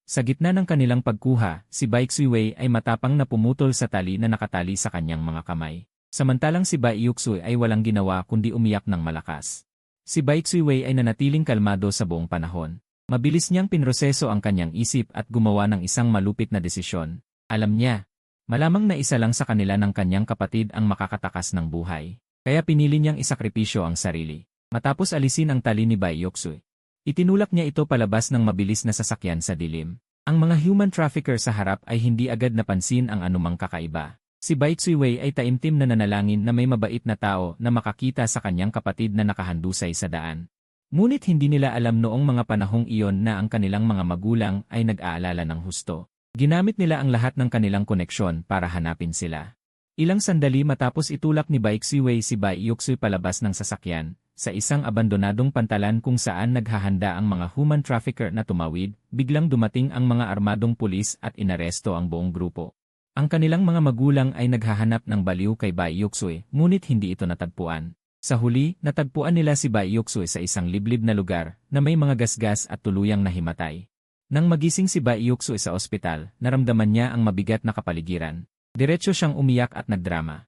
Sa gitna ng kanilang pagkuha, si Baik Suwei ay matapang na pumutol sa tali na nakatali sa kanyang mga kamay. Samantalang si Baiyoksu ay walang ginawa kundi umiyak ng malakas. Si Baik Suwei ay nanatiling kalmado sa buong panahon. Mabilis niyang pinroseso ang kanyang isip at gumawa ng isang malupit na desisyon. Alam niya, malamang na isa lang sa kanila ng kanyang kapatid ang makakatakas ng buhay. Kaya pinili niyang isakripisyo ang sarili. Matapos alisin ang tali ni Bai Yuxue, itinulak niya ito palabas ng mabilis na sasakyan sa dilim. Ang mga human trafficker sa harap ay hindi agad napansin ang anumang kakaiba. Si Bai Xuewei ay taimtim na nanalangin na may mabait na tao na makakita sa kanyang kapatid na nakahandusay sa daan. Ngunit hindi nila alam noong mga panahong iyon na ang kanilang mga magulang ay nag-aalala ng husto. Ginamit nila ang lahat ng kanilang koneksyon para hanapin sila. Ilang sandali matapos itulak ni Bai Xuewei si Bai Yuxue palabas ng sasakyan, sa isang abandonadong pantalan kung saan naghahanda ang mga human trafficker na tumawid, biglang dumating ang mga armadong pulis at inaresto ang buong grupo. Ang kanilang mga magulang ay naghahanap ng baliw kay Bai Yuxue, ngunit hindi ito natagpuan. Sa huli, natagpuan nila si Bai Yuxue sa isang liblib na lugar na may mga gasgas at tuluyang nahimatay. Nang magising si Bai Yuxue sa ospital, naramdaman niya ang mabigat na kapaligiran. Diretso siyang umiyak at nagdrama.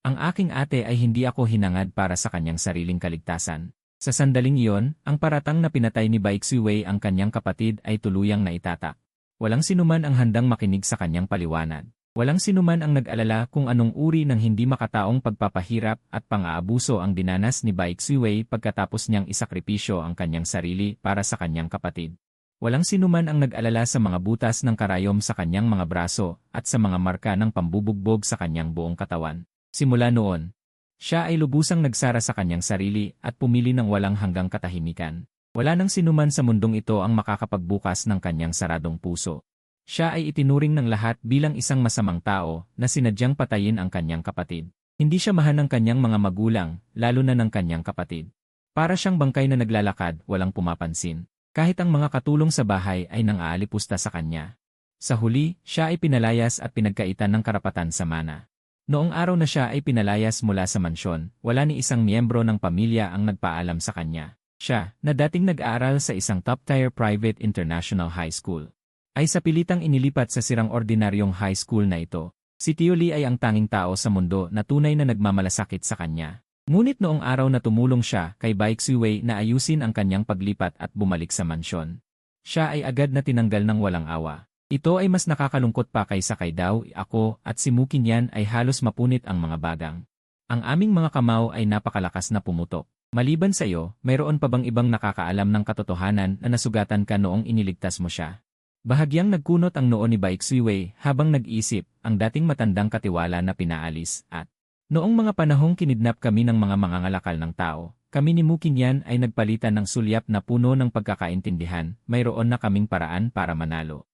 Ang aking ate ay hindi ako hinangad para sa kanyang sariling kaligtasan. Sa sandaling iyon, ang paratang na pinatay ni Bai Xuewei ang kanyang kapatid ay tuluyang naitatak. Walang sinuman ang handang makinig sa kanyang paliwanag. Walang sinuman ang nag-alala kung anong uri ng hindi makataong pagpapahirap at pang-aabuso ang dinanas ni Bai Xuewei pagkatapos niyang isakripisyo ang kanyang sarili para sa kanyang kapatid. Walang sinuman ang nag-alala sa mga butas ng karayom sa kanyang mga braso at sa mga marka ng pambubugbog sa kanyang buong katawan. Simula noon, siya ay lubusang nagsara sa kanyang sarili at pumili ng walang hanggang katahimikan. Wala nang sinuman sa mundong ito ang makakapagbukas ng kanyang saradong puso. Siya ay itinuring ng lahat bilang isang masamang tao na sinadyang patayin ang kanyang kapatid. Hindi siya mahal ng kanyang mga magulang, lalo na ng kanyang kapatid. Para siyang bangkay na naglalakad, walang pumapansin. Kahit ang mga katulong sa bahay ay nang-aalipusta sa kanya. Sa huli, siya ay pinalayas at pinagkaitan ng karapatan sa mana. Noong araw na siya ay pinalayas mula sa mansyon, wala ni isang miyembro ng pamilya ang nagpaalam sa kanya. Siya, na dating nag-aaral sa isang top-tier private international high school, ay sa pilitang inilipat sa sirang ordinaryong high school na ito. Si Tio Lee ay ang tanging tao sa mundo na tunay na nagmamalasakit sa kanya. Ngunit noong araw na tumulong siya kay Bai Xuewei na ayusin ang kanyang paglipat at bumalik sa mansyon, siya ay agad na tinanggal ng walang awa. Ito ay mas nakakalungkot pa kaysa kay Dao, ako, at si Mukin Yan ay halos mapunit ang mga bagang. Ang aming mga kamao ay napakalakas na pumutok. Maliban sa iyo, mayroon pa bang ibang nakakaalam ng katotohanan na nasugatan ka noong iniligtas mo siya? Bahagyang nagkunot ang noo ni Bai Xuewei habang nag-iisip ang dating matandang katiwala na pinaalis at noong mga panahong kinidnap kami ng mga mangangalakal ng tao, kami ni Mukin Yan ay nagpalitan ng sulyap na puno ng pagkakaintindihan, mayroon na kaming paraan para manalo.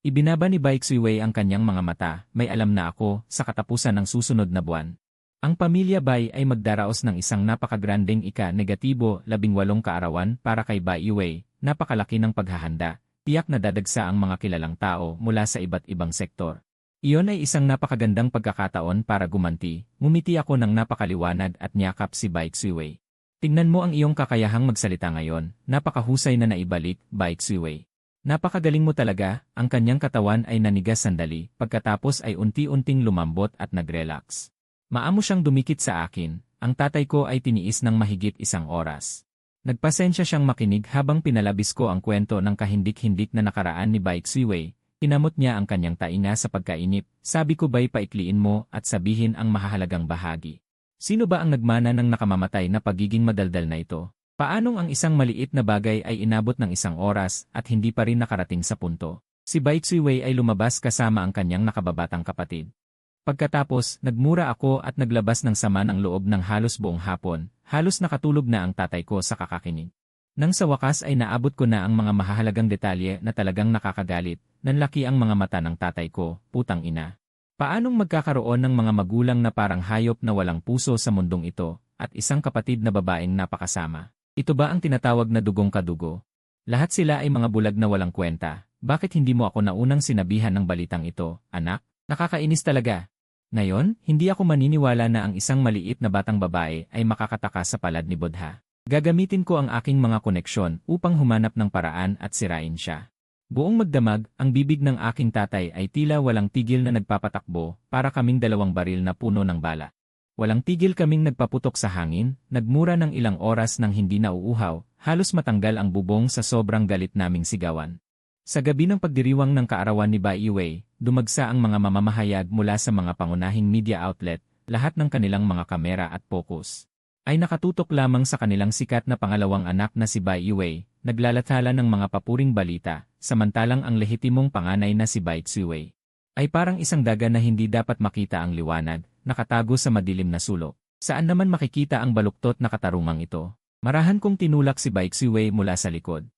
Ibinaba ni Bai Xuewei ang kanyang mga mata, may alam na ako, sa katapusan ng susunod na buwan. Ang pamilya Bai ay magdaraos ng isang napakagrandeng ika-negatibo 18 kaarawan para kay Bai Xuewei, napakalaki ng paghahanda. Tiyak na dadagsa ang mga kilalang tao mula sa iba't ibang sektor. Iyon ay isang napakagandang pagkakataon para gumanti. Ngumiti ako ng napakaliwanag at niyakap si Bai Xuewei. Tingnan mo ang iyong kakayahang magsalita ngayon, napakahusay na naibalik, Bai Xuewei. Napakagaling mo talaga, ang kanyang katawan ay nanigas sandali, pagkatapos ay unti-unting lumambot at nag-relax. Maamo siyang dumikit sa akin, ang tatay ko ay tiniis ng mahigit 1 oras. Nagpasensya siyang makinig habang pinalabis ko ang kwento ng kahindik-hindik na nakaraan ni Bai Xuewei. Kinamot niya ang kanyang tainga sa pagkainip. Sabi ko ba'y paikliin mo at sabihin ang mahahalagang bahagi. Sino ba ang nagmana ng nakamamatay na pagiging madaldal na ito? Paanong ang isang maliit na bagay ay inabot ng 1 oras at hindi pa rin nakarating sa punto? Si Bai Xuewei ay lumabas kasama ang kanyang nakababatang kapatid. Pagkatapos, nagmura ako at naglabas ng sama ng loob ng halos buong hapon. Halos nakatulog na ang tatay ko sa kakakinig. Nang sa wakas ay naabot ko na ang mga mahahalagang detalye na talagang nakakagalit, nanlaki ang mga mata ng tatay ko, putang ina. Paanong magkakaroon ng mga magulang na parang hayop na walang puso sa mundong ito, at isang kapatid na babaeng napakasama? Ito ba ang tinatawag na dugong kadugo? Lahat sila ay mga bulag na walang kwenta. Bakit hindi mo ako naunang sinabihan ng balitang ito, anak? Nakakainis talaga. Ngayon, hindi ako maniniwala na ang isang maliit na batang babae ay makakataka sa palad ni Buddha. Gagamitin ko ang aking mga koneksyon upang humanap ng paraan at sirain siya. Buong magdamag, ang bibig ng aking tatay ay tila walang tigil na nagpapatakbo, para kaming 2 baril na puno ng bala. Walang tigil kaming nagpaputok sa hangin, nagmura ng ilang oras nang hindi nauuhaw, halos matanggal ang bubong sa sobrang galit naming sigawan. Sa gabi ng pagdiriwang ng kaarawan ni Bai Wei, dumagsa ang mga mamamahayag mula sa mga pangunahing media outlet, lahat ng kanilang mga kamera at focus ay nakatutok lamang sa kanilang sikat na pangalawang anak na si Bai Wei, naglalathala ng mga papuring balita, samantalang ang lehitimong panganay na si Bai Ziwei ay parang isang daga na hindi dapat makita ang liwanag, nakatago sa madilim na sulok. Saan naman makikita ang baluktot na katarungang ito? Marahan kong tinulak si Bai Ziwei mula sa likod.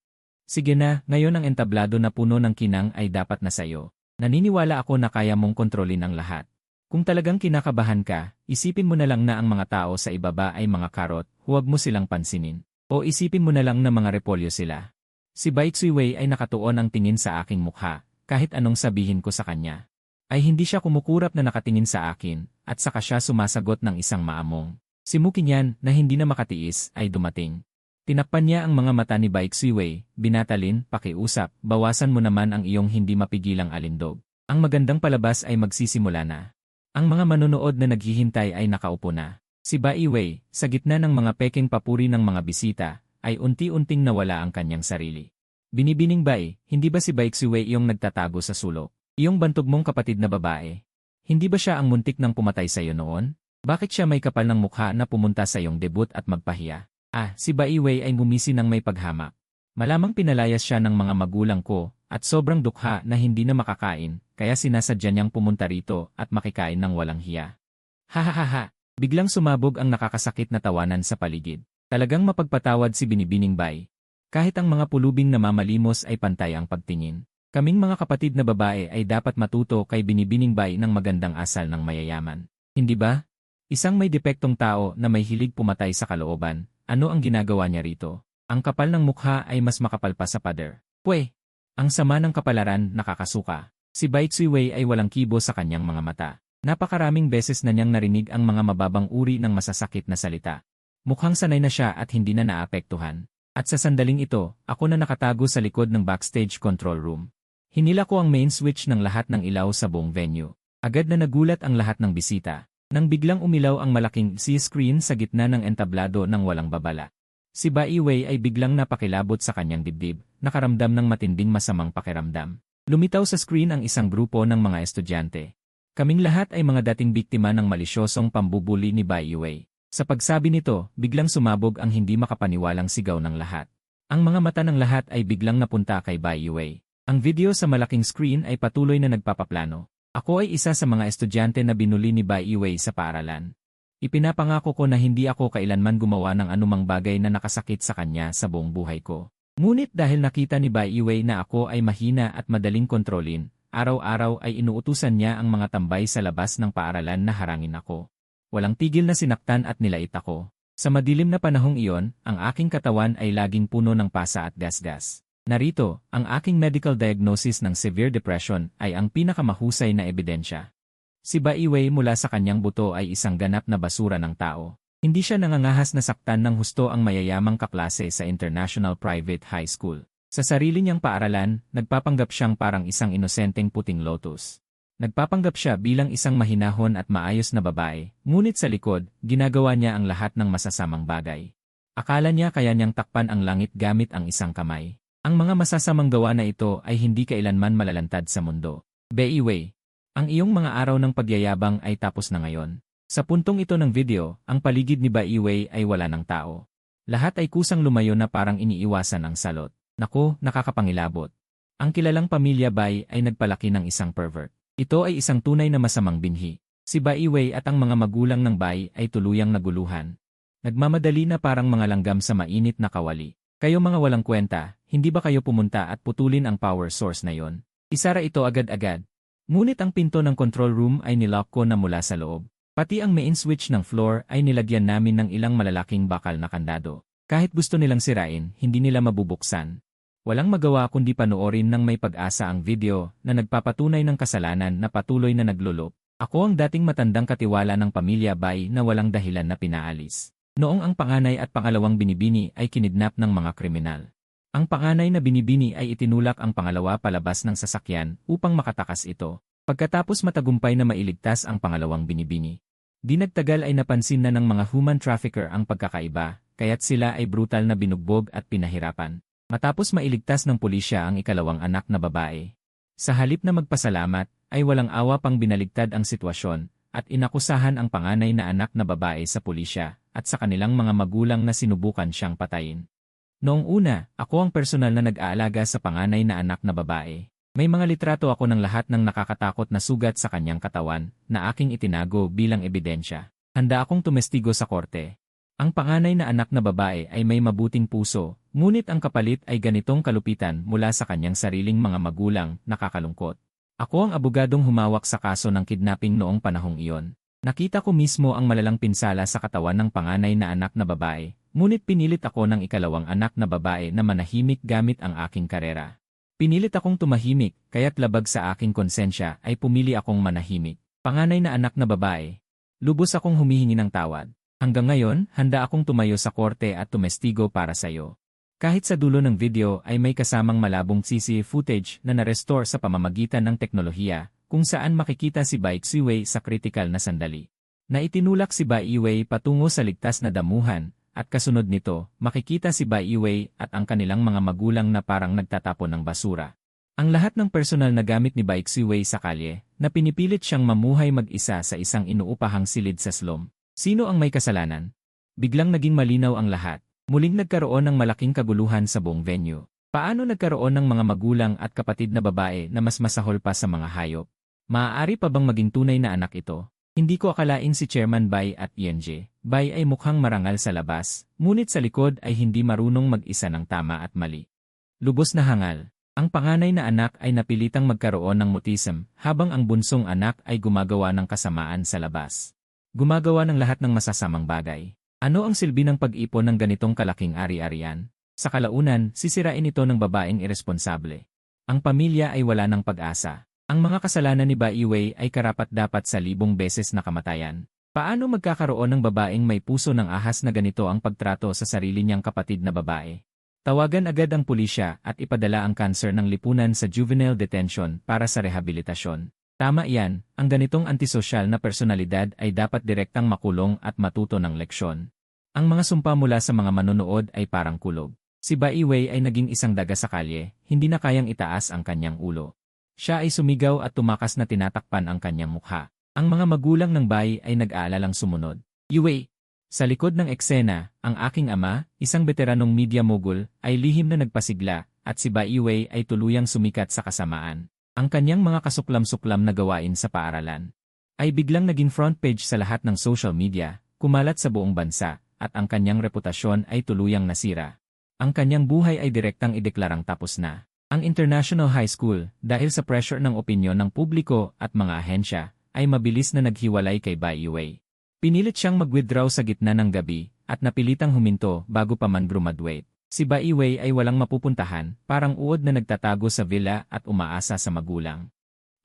Sige na, ngayon ang entablado na puno ng kinang ay dapat na sayo. Naniniwala ako na kaya mong kontrolin ang lahat. Kung talagang kinakabahan ka, isipin mo na lang na ang mga tao sa ibaba ay mga karot, huwag mo silang pansinin. O isipin mo na lang na mga repolyo sila. Si Bai Ziwei ay nakatuon ang tingin sa aking mukha, kahit anong sabihin ko sa kanya. Ay hindi siya kumukurap na nakatingin sa akin, at saka siya sumasagot ng isang maamong. Si Mukinyan, na hindi na makatiis, ay dumating. Tinakpan niya ang mga mata ni Bai Ziwei, binatalin, pakiusap, bawasan mo naman ang iyong hindi mapigilang alindog. Ang magandang palabas ay magsisimula na. Ang mga manonood na naghihintay ay nakaupo na. Si Bai Wei, sa gitna ng mga peking papuri ng mga bisita, ay unti-unting nawala ang kanyang sarili. Binibining Bai, hindi ba si Bai Ziwei iyong nagtatago sa sulok? Iyong bantog mong kapatid na babae? Hindi ba siya ang muntik ng pumatay sa iyo noon? Bakit siya may kapal ng mukha na pumunta sa iyong debut at magpahiya? Si Bai Wei ay gumisi ng may paghamak. Malamang pinalayas siya ng mga magulang ko, at sobrang dukha na hindi na makakain, kaya sinasadya niyang pumunta rito at makikain ng walang hiya. Hahaha! Biglang sumabog ang nakakasakit na tawanan sa paligid. Talagang mapagpatawad si Binibining Bai. Kahit ang mga pulubing namamalimos ay pantay ang pagtingin. Kaming mga kapatid na babae ay dapat matuto kay Binibining Bai ng magandang asal ng mayayaman. Hindi ba? Isang may depektong tao na may hilig pumatay sa kalooban, ano ang ginagawa niya rito? Ang kapal ng mukha ay mas makapal pa sa pader. Pwe! Ang sama ng kapalaran, nakakasuka. Si Bai Ziwei ay walang kibo sa kanyang mga mata. Napakaraming beses na niyang narinig ang mga mababang uri ng masasakit na salita. Mukhang sanay na siya at hindi na naapektuhan. At sa sandaling ito, ako na nakatago sa likod ng backstage control room. Hinila ko ang main switch ng lahat ng ilaw sa buong venue. Agad na nagulat ang lahat ng bisita, nang biglang umilaw ang malaking C-screen sa gitna ng entablado ng walang babala. Si Bai Wei ay biglang napakilabot sa kanyang dibdib, nakaramdam ng matinding masamang pakiramdam. Lumitaw sa screen ang isang grupo ng mga estudyante. Kaming lahat ay mga dating biktima ng malisyosong pambubuli ni Bai Wei. Sa pagsabi nito, biglang sumabog ang hindi makapaniwalang sigaw ng lahat. Ang mga mata ng lahat ay biglang napunta kay Bai Wei. Ang video sa malaking screen ay patuloy na nagpapaplano. Ako ay isa sa mga estudyante na binuli ni Bai Wei sa paaralan. Ipinapangako ko na hindi ako kailanman gumawa ng anumang bagay na nakasakit sa kanya sa buong buhay ko. Ngunit dahil nakita ni Bai Wei na ako ay mahina at madaling kontrolin, araw-araw ay inuutusan niya ang mga tambay sa labas ng paaralan na harangin ako. Walang tigil na sinaktan at nilait ako. Sa madilim na panahong iyon, ang aking katawan ay laging puno ng pasa at gasgas. Narito, ang aking medical diagnosis ng severe depression ay ang pinakamahusay na ebidensya. Si Bai Wei mula sa kanyang buto ay isang ganap na basura ng tao. Hindi siya nangangahas na saktan ng husto ang mayayamang kaklase sa International Private High School. Sa sarili niyang paaralan, nagpapanggap siyang parang isang inosenteng puting lotus. Nagpapanggap siya bilang isang mahinahon at maayos na babae, ngunit sa likod, ginagawa niya ang lahat ng masasamang bagay. Akala niya kaya niyang takpan ang langit gamit ang isang kamay. Ang mga masasamang gawa na ito ay hindi kailanman malalantad sa mundo. Bai Wei, ang iyong mga araw ng pagyayabang ay tapos na ngayon. Sa puntong ito ng video, ang paligid ni Bai Wei ay wala ng tao. Lahat ay kusang lumayo na parang iniiwasan ang salot. Naku, nakakapangilabot. Ang kilalang pamilya Bai ay nagpalaki ng isang pervert. Ito ay isang tunay na masamang binhi. Si Bai Wei at ang mga magulang ng Bai ay tuluyang naguluhan. Nagmamadali na parang mga langgam sa mainit na kawali. Kayo mga walang kwenta, hindi ba kayo pumunta at putulin ang power source na yon? Isara ito agad-agad. Ngunit ang pinto ng control room ay nilock ko na mula sa loob. Pati ang main switch ng floor ay nilagyan namin ng ilang malalaking bakal na kandado. Kahit gusto nilang sirain, hindi nila mabubuksan. Walang magawa kundi panoorin ng may pag-asa ang video na nagpapatunay ng kasalanan na patuloy na naglulop. Ako ang dating matandang katiwala ng pamilya Bai na walang dahilan na pinaalis. Noong ang panganay at pangalawang binibini ay kinidnap ng mga kriminal. Ang panganay na binibini ay itinulak ang pangalawa palabas ng sasakyan upang makatakas ito. Pagkatapos matagumpay na mailigtas ang pangalawang binibini. Di nagtagal ay napansin na ng mga human trafficker ang pagkakaiba, kaya't sila ay brutal na binugbog at pinahirapan. Matapos mailigtas ng pulisya ang ikalawang anak na babae. Sa halip na magpasalamat, ay walang awa pang binaligtad ang sitwasyon, at inakusahan ang panganay na anak na babae sa pulisya, at sa kanilang mga magulang na sinubukan siyang patayin. Noong una, ako ang personal na nag-aalaga sa panganay na anak na babae. May mga litrato ako ng lahat ng nakakatakot na sugat sa kanyang katawan, na aking itinago bilang ebidensya. Handa akong tumestigo sa korte. Ang panganay na anak na babae ay may mabuting puso, ngunit ang kapalit ay ganitong kalupitan mula sa kanyang sariling mga magulang, nakakalungkot. Ako ang abogadong humawak sa kaso ng kidnapping noong panahong iyon. Nakita ko mismo ang malalang pinsala sa katawan ng panganay na anak na babae, ngunit pinilit ako ng ikalawang anak na babae na manahimik gamit ang aking karera. Pinilit akong tumahimik, kaya't labag sa aking konsensya ay pumili akong manahimik. Panganay na anak na babae. Lubos akong humihingi ng tawad. Hanggang ngayon, handa akong tumayo sa korte at tumestigo para sa iyo. Kahit sa dulo ng video ay may kasamang malabong CCTV footage na na-restore sa pamamagitan ng teknolohiya, kung saan makikita si Baek Siwei sa kritikal na sandali. Na itinulak si Baek Siwei patungo sa ligtas na damuhan, at kasunod nito, makikita si Baek Siwei at ang kanilang mga magulang na parang nagtatapon ng basura. Ang lahat ng personal na gamit ni Baek Siwei sa kalye, na pinipilit siyang mamuhay mag-isa sa isang inuupahang silid sa slum. Sino ang may kasalanan? Biglang naging malinaw ang lahat. Muling nagkaroon ng malaking kaguluhan sa buong venue. Paano nagkaroon ng mga magulang at kapatid na babae na mas masahol pa sa mga hayop? Maaari pa bang maging tunay na anak ito? Hindi ko akalain si Chairman Bai at Yenje. Bai ay mukhang marangal sa labas, ngunit sa likod ay hindi marunong mag-isa ng tama at mali. Lubos na hangal. Ang panganay na anak ay napilitang magkaroon ng mutism, habang ang bunsong anak ay gumagawa ng kasamaan sa labas. Gumagawa ng lahat ng masasamang bagay. Ano ang silbi ng pag-ipon ng ganitong kalaking ari-arian? Sa kalaunan, sisirain ito ng babaeng iresponsable. Ang pamilya ay wala ng pag-asa. Ang mga kasalanan ni Baek Siwei ay karapat-dapat sa libong beses na kamatayan. Paano magkakaroon ng babaeng may puso ng ahas na ganito ang pagtrato sa sarili niyang kapatid na babae? Tawagan agad ang pulisya at ipadala ang kanser ng lipunan sa juvenile detention para sa rehabilitasyon. Tama iyan, ang ganitong antisosyal na personalidad ay dapat direktang makulong at matuto ng leksyon. Ang mga sumpa mula sa mga manonood ay parang kulog. Si Baek Siwei ay naging isang daga sa kalye, hindi na kayang itaas ang kanyang ulo. Siya ay sumigaw at tumakas na tinatakpan ang kanyang mukha. Ang mga magulang ng Bai ay nag-aalalang sumunod. Siwei! Sa likod ng eksena, ang aking ama, isang veteranong media mogul, ay lihim na nagpasigla, at si Baek Siwei ay tuluyang sumikat sa kasamaan. Ang kanyang mga kasuklam-suklam na gawain sa paaralan ay biglang naging front page sa lahat ng social media, kumalat sa buong bansa, at ang kanyang reputasyon ay tuluyang nasira. Ang kanyang buhay ay direktang ideklarang tapos na. Ang International High School, dahil sa pressure ng opinyon ng publiko at mga ahensya, ay mabilis na naghiwalay kay Baek Siwei. Pinilit siyang mag-withdraw sa gitna ng gabi, at napilitang huminto bago pa man graduate. Si Baek Siwei ay walang mapupuntahan, parang uod na nagtatago sa villa at umaasa sa magulang.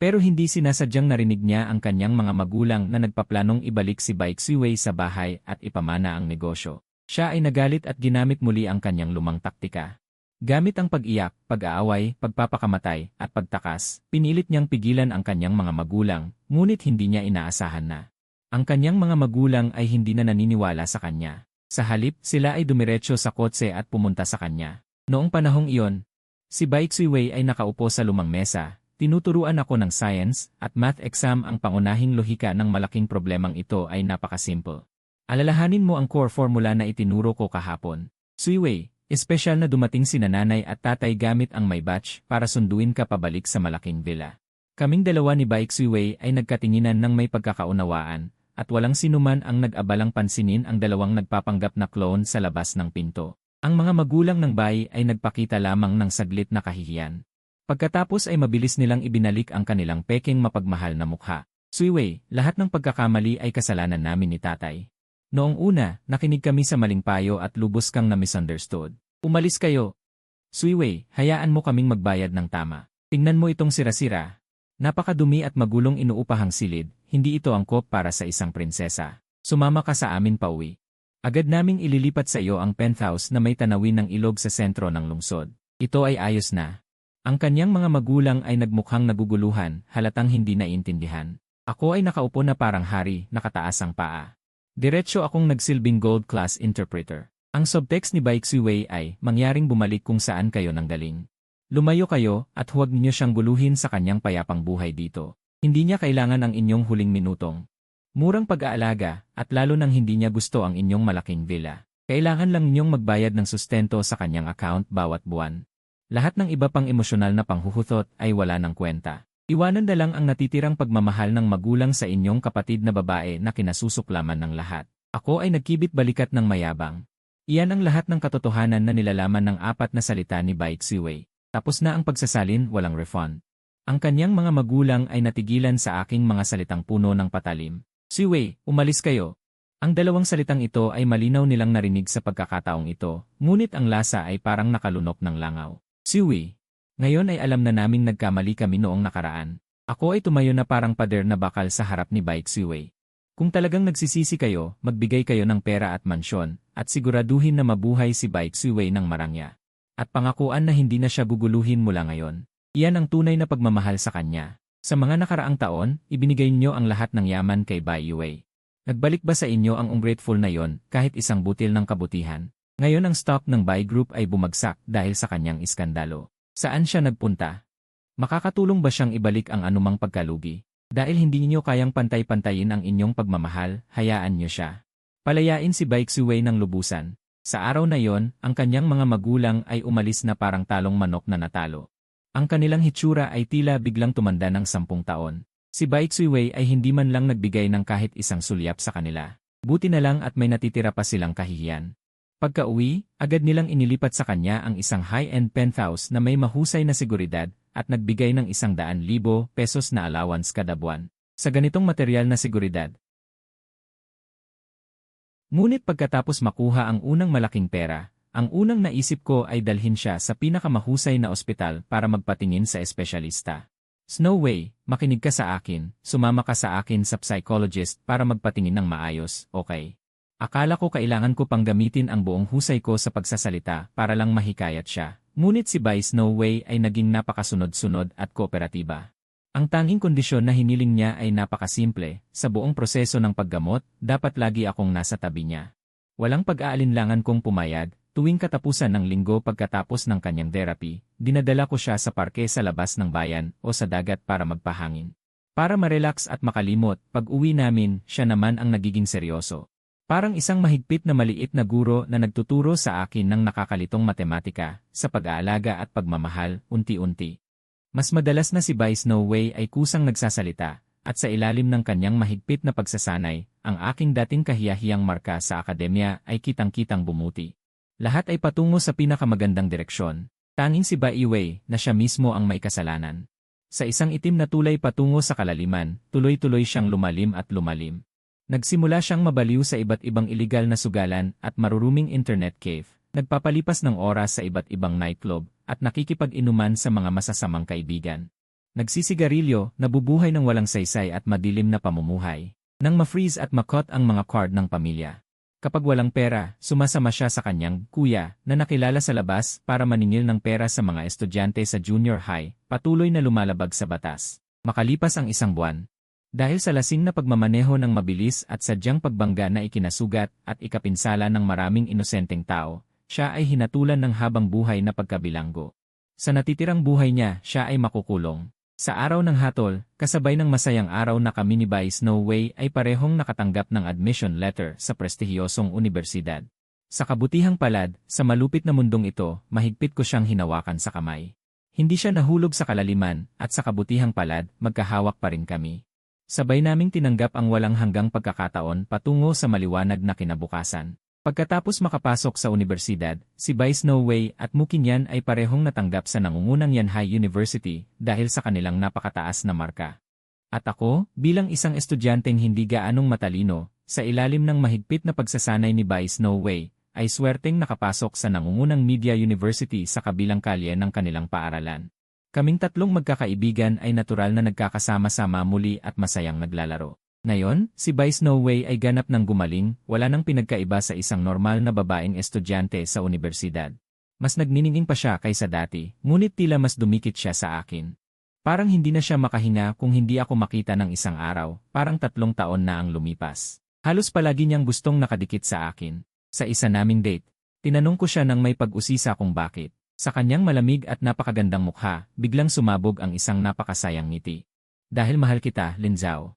Pero hindi sinasadyang narinig niya ang kanyang mga magulang na nagpaplanong ibalik si Baek Siwei sa bahay at ipamana ang negosyo. Siya ay nagalit at ginamit muli ang kanyang lumang taktika. Gamit ang pag-iyak, pag-aaway, pagpapakamatay, at pagtakas, pinilit niyang pigilan ang kanyang mga magulang, ngunit hindi niya inaasahan na. Ang kanyang mga magulang ay hindi na naniniwala sa kanya. Sa halip, sila ay dumiretso sa kotse at pumunta sa kanya. Noong panahong iyon, si Baek Siwei ay nakaupo sa lumang mesa, tinuturuan ako ng science at math exam. Ang pangunahing lohika ng malaking problemang ito ay napakasimple. Alalahanin mo ang core formula na itinuro ko kahapon. Siwei, espesyal na dumating si nanay at tatay gamit ang may batch para sunduin ka pabalik sa malaking villa. Kaming dalawa ni Baek Siwei ay nagkatinginan ng may pagkakaunawaan, at walang sinuman ang nag-abalang pansinin ang dalawang nagpapanggap na clone sa labas ng pinto. Ang mga magulang ng Bai ay nagpakita lamang ng saglit na kahihiyan. Pagkatapos ay mabilis nilang ibinalik ang kanilang peking mapagmahal na mukha. Siwei, lahat ng pagkakamali ay kasalanan namin ni tatay. Noong una, nakinig kami sa maling payo at lubos kang na-misunderstood. Umalis kayo. Siwei, hayaan mo kaming magbayad ng tama. Tingnan mo itong sira-sira. Napakadumi at magulong inuupahang silid, hindi ito angkop para sa isang prinsesa. Sumama ka sa amin pauwi. Agad naming ililipat sa iyo ang penthouse na may tanawin ng ilog sa sentro ng lungsod. Ito ay ayos na. Ang kanyang mga magulang ay nagmukhang naguguluhan, halatang hindi naiintindihan. Ako ay nakaupo na parang hari, nakataas ang paa. Diretso akong nagsilbing gold class interpreter. Ang subtext ni Baek Siwei ay, mangyaring bumalik kung saan kayo nanggaling. Lumayo kayo at huwag niyo siyang guluhin sa kanyang payapang buhay dito. Hindi niya kailangan ang inyong huling minutong murang pag-aalaga at lalo nang hindi niya gusto ang inyong malaking villa. Kailangan lang ninyong magbayad ng sustento sa kanyang account bawat buwan. Lahat ng iba pang emosyonal na panghuhutot ay wala ng kwenta. Iwanan na lang ang natitirang pagmamahal ng magulang sa inyong kapatid na babae na kinasusuklaman ng lahat. Ako ay nagkibit balikat ng mayabang. Iyan ang lahat ng katotohanan na nilalaman ng apat na salita ni Baek Siwei. Tapos na ang pagsasalin, walang refund. Ang kanyang mga magulang ay natigilan sa aking mga salitang puno ng patalim. Siwei, umalis kayo. Ang dalawang salitang ito ay malinaw nilang narinig sa pagkakataong ito, ngunit ang lasa ay parang nakalunok ng langaw. Siwei, ngayon ay alam na naming nagkamali kami noong nakaraan. Ako ay tumayo na parang pader na bakal sa harap ni Baek Siwei. Kung talagang nagsisisi kayo, magbigay kayo ng pera at mansyon, at siguraduhin na mabuhay si Baek Siwei ng marangya. At pangakuan na hindi na siya guguluhin mula ngayon. Iyan ang tunay na pagmamahal sa kanya. Sa mga nakaraang taon, ibinigay niyo ang lahat ng yaman kay Bai Yue. Nagbalik ba sa inyo ang ungrateful na yon kahit isang butil ng kabutihan? Ngayon ang stock ng Bai Group ay bumagsak dahil sa kanyang iskandalo. Saan siya nagpunta? Makakatulong ba siyang ibalik ang anumang pagkalugi? Dahil hindi niyo kayang pantay-pantayin ang inyong pagmamahal, hayaan niyo siya. Palayain si Baek Siwei ng lubusan. Sa araw na yon, ang kanyang mga magulang ay umalis na parang talong manok na natalo. Ang kanilang hitsura ay tila biglang tumanda ng 10 taon. Si Baek Siwei ay hindi man lang nagbigay ng kahit isang sulyap sa kanila. Buti na lang at may natitira pa silang kahihiyan. Pagka-uwi, agad nilang inilipat sa kanya ang isang high-end penthouse na may mahusay na seguridad at nagbigay ng 100,000 pesos na allowance kada buwan. Sa ganitong material na seguridad. Ngunit pagkatapos makuha ang unang malaking pera, ang unang naisip ko ay dalhin siya sa pinakamahusay na ospital para magpatingin sa espesyalista. Snowway, makinig ka sa akin, sumama ka sa akin sa psychologist para magpatingin ng maayos, okay? Akala ko kailangan ko pang gamitin ang buong husay ko sa pagsasalita para lang mahikayat siya. Ngunit si Bai Snowway ay naging napakasunod-sunod at kooperatiba. Ang tanging kondisyon na hiniling niya ay napakasimple, sa buong proseso ng paggamot, dapat lagi akong nasa tabi niya. Walang pag-aalinlangan kong pumayag. Tuwing katapusan ng linggo pagkatapos ng kanyang therapy, dinadala ko siya sa parke sa labas ng bayan o sa dagat para magpahangin. Para ma-relax at makalimot, pag-uwi namin, siya naman ang nagiging seryoso. Parang isang mahigpit na maliit na guro na nagtuturo sa akin ng nakakalitong matematika, sa pag-aalaga at pagmamahal, unti-unti. Mas madalas na si Bai Snowway ay kusang nagsasalita, at sa ilalim ng kanyang mahigpit na pagsasanay, ang aking dating kahiyahiyang marka sa akademya ay kitang-kitang bumuti. Lahat ay patungo sa pinakamagandang direksyon. Tanging si Bai Yue na siya mismo ang may kasalanan. Sa isang itim na tulay patungo sa kalaliman, tuloy-tuloy siyang lumalim at lumalim. Nagsimula siyang mabaliw sa iba't ibang iligal na sugalan at maruruming internet cave, nagpapalipas ng oras sa iba't ibang nightclub, at nakikipag-inuman sa mga masasamang kaibigan. Nagsisigarilyo, nabubuhay ng walang saysay at madilim na pamumuhay, nang ma-freeze at makot ang mga card ng pamilya. Kapag walang pera, sumasama siya sa kanyang kuya na nakilala sa labas para maningil ng pera sa mga estudyante sa junior high, patuloy na lumalabag sa batas. Makalipas ang 1 buwan. Dahil sa lasing na pagmamaneho ng mabilis at sadyang pagbangga na ikinasugat at ikapinsala ng maraming inosenteng tao, siya ay hinatulan ng habang buhay na pagkabilanggo. Sa natitirang buhay niya, siya ay makukulong. Sa araw ng hatol, kasabay ng masayang araw na kami ni Bai Snowway ay parehong nakatanggap ng admission letter sa prestihiyosong unibersidad. Sa kabutihang palad, sa malupit na mundong ito, mahigpit ko siyang hinawakan sa kamay. Hindi siya nahulog sa kalaliman, at sa kabutihang palad, magkahawak pa rin kami. Sabay naming tinanggap ang walang hanggang pagkakataon patungo sa maliwanag na kinabukasan. Pagkatapos makapasok sa unibersidad, si Bai Snowway at Mukinyan ay parehong natanggap sa nangungunang Yanhai University dahil sa kanilang napakataas na marka. At ako, bilang isang estudyanteng hindi gaanong matalino, sa ilalim ng mahigpit na pagsasanay ni Bai Snowway, ay swerteng nakapasok sa nangungunang Media University sa kabilang kalye ng kanilang paaralan. Kaming tatlong magkakaibigan ay natural na nagkakasama-sama muli at masayang naglalaro. Ngayon, si Bai Snowway ay ganap ng gumaling, wala nang pinagkaiba sa isang normal na babaeng estudyante sa unibersidad. Mas nagniningning pa siya kaysa dati, ngunit tila mas dumikit siya sa akin. Parang hindi na siya makahinga kung hindi ako makita ng isang araw, parang 3 taon na ang lumipas. Halos palagi niyang gustong nakadikit sa akin. Sa isa naming date, Tinanong ko siya nang may pag-usisa kung bakit. Sa kanyang malamig at napakagandang mukha, biglang sumabog ang isang napakasayang ngiti. Dahil mahal kita, Lin Zhao.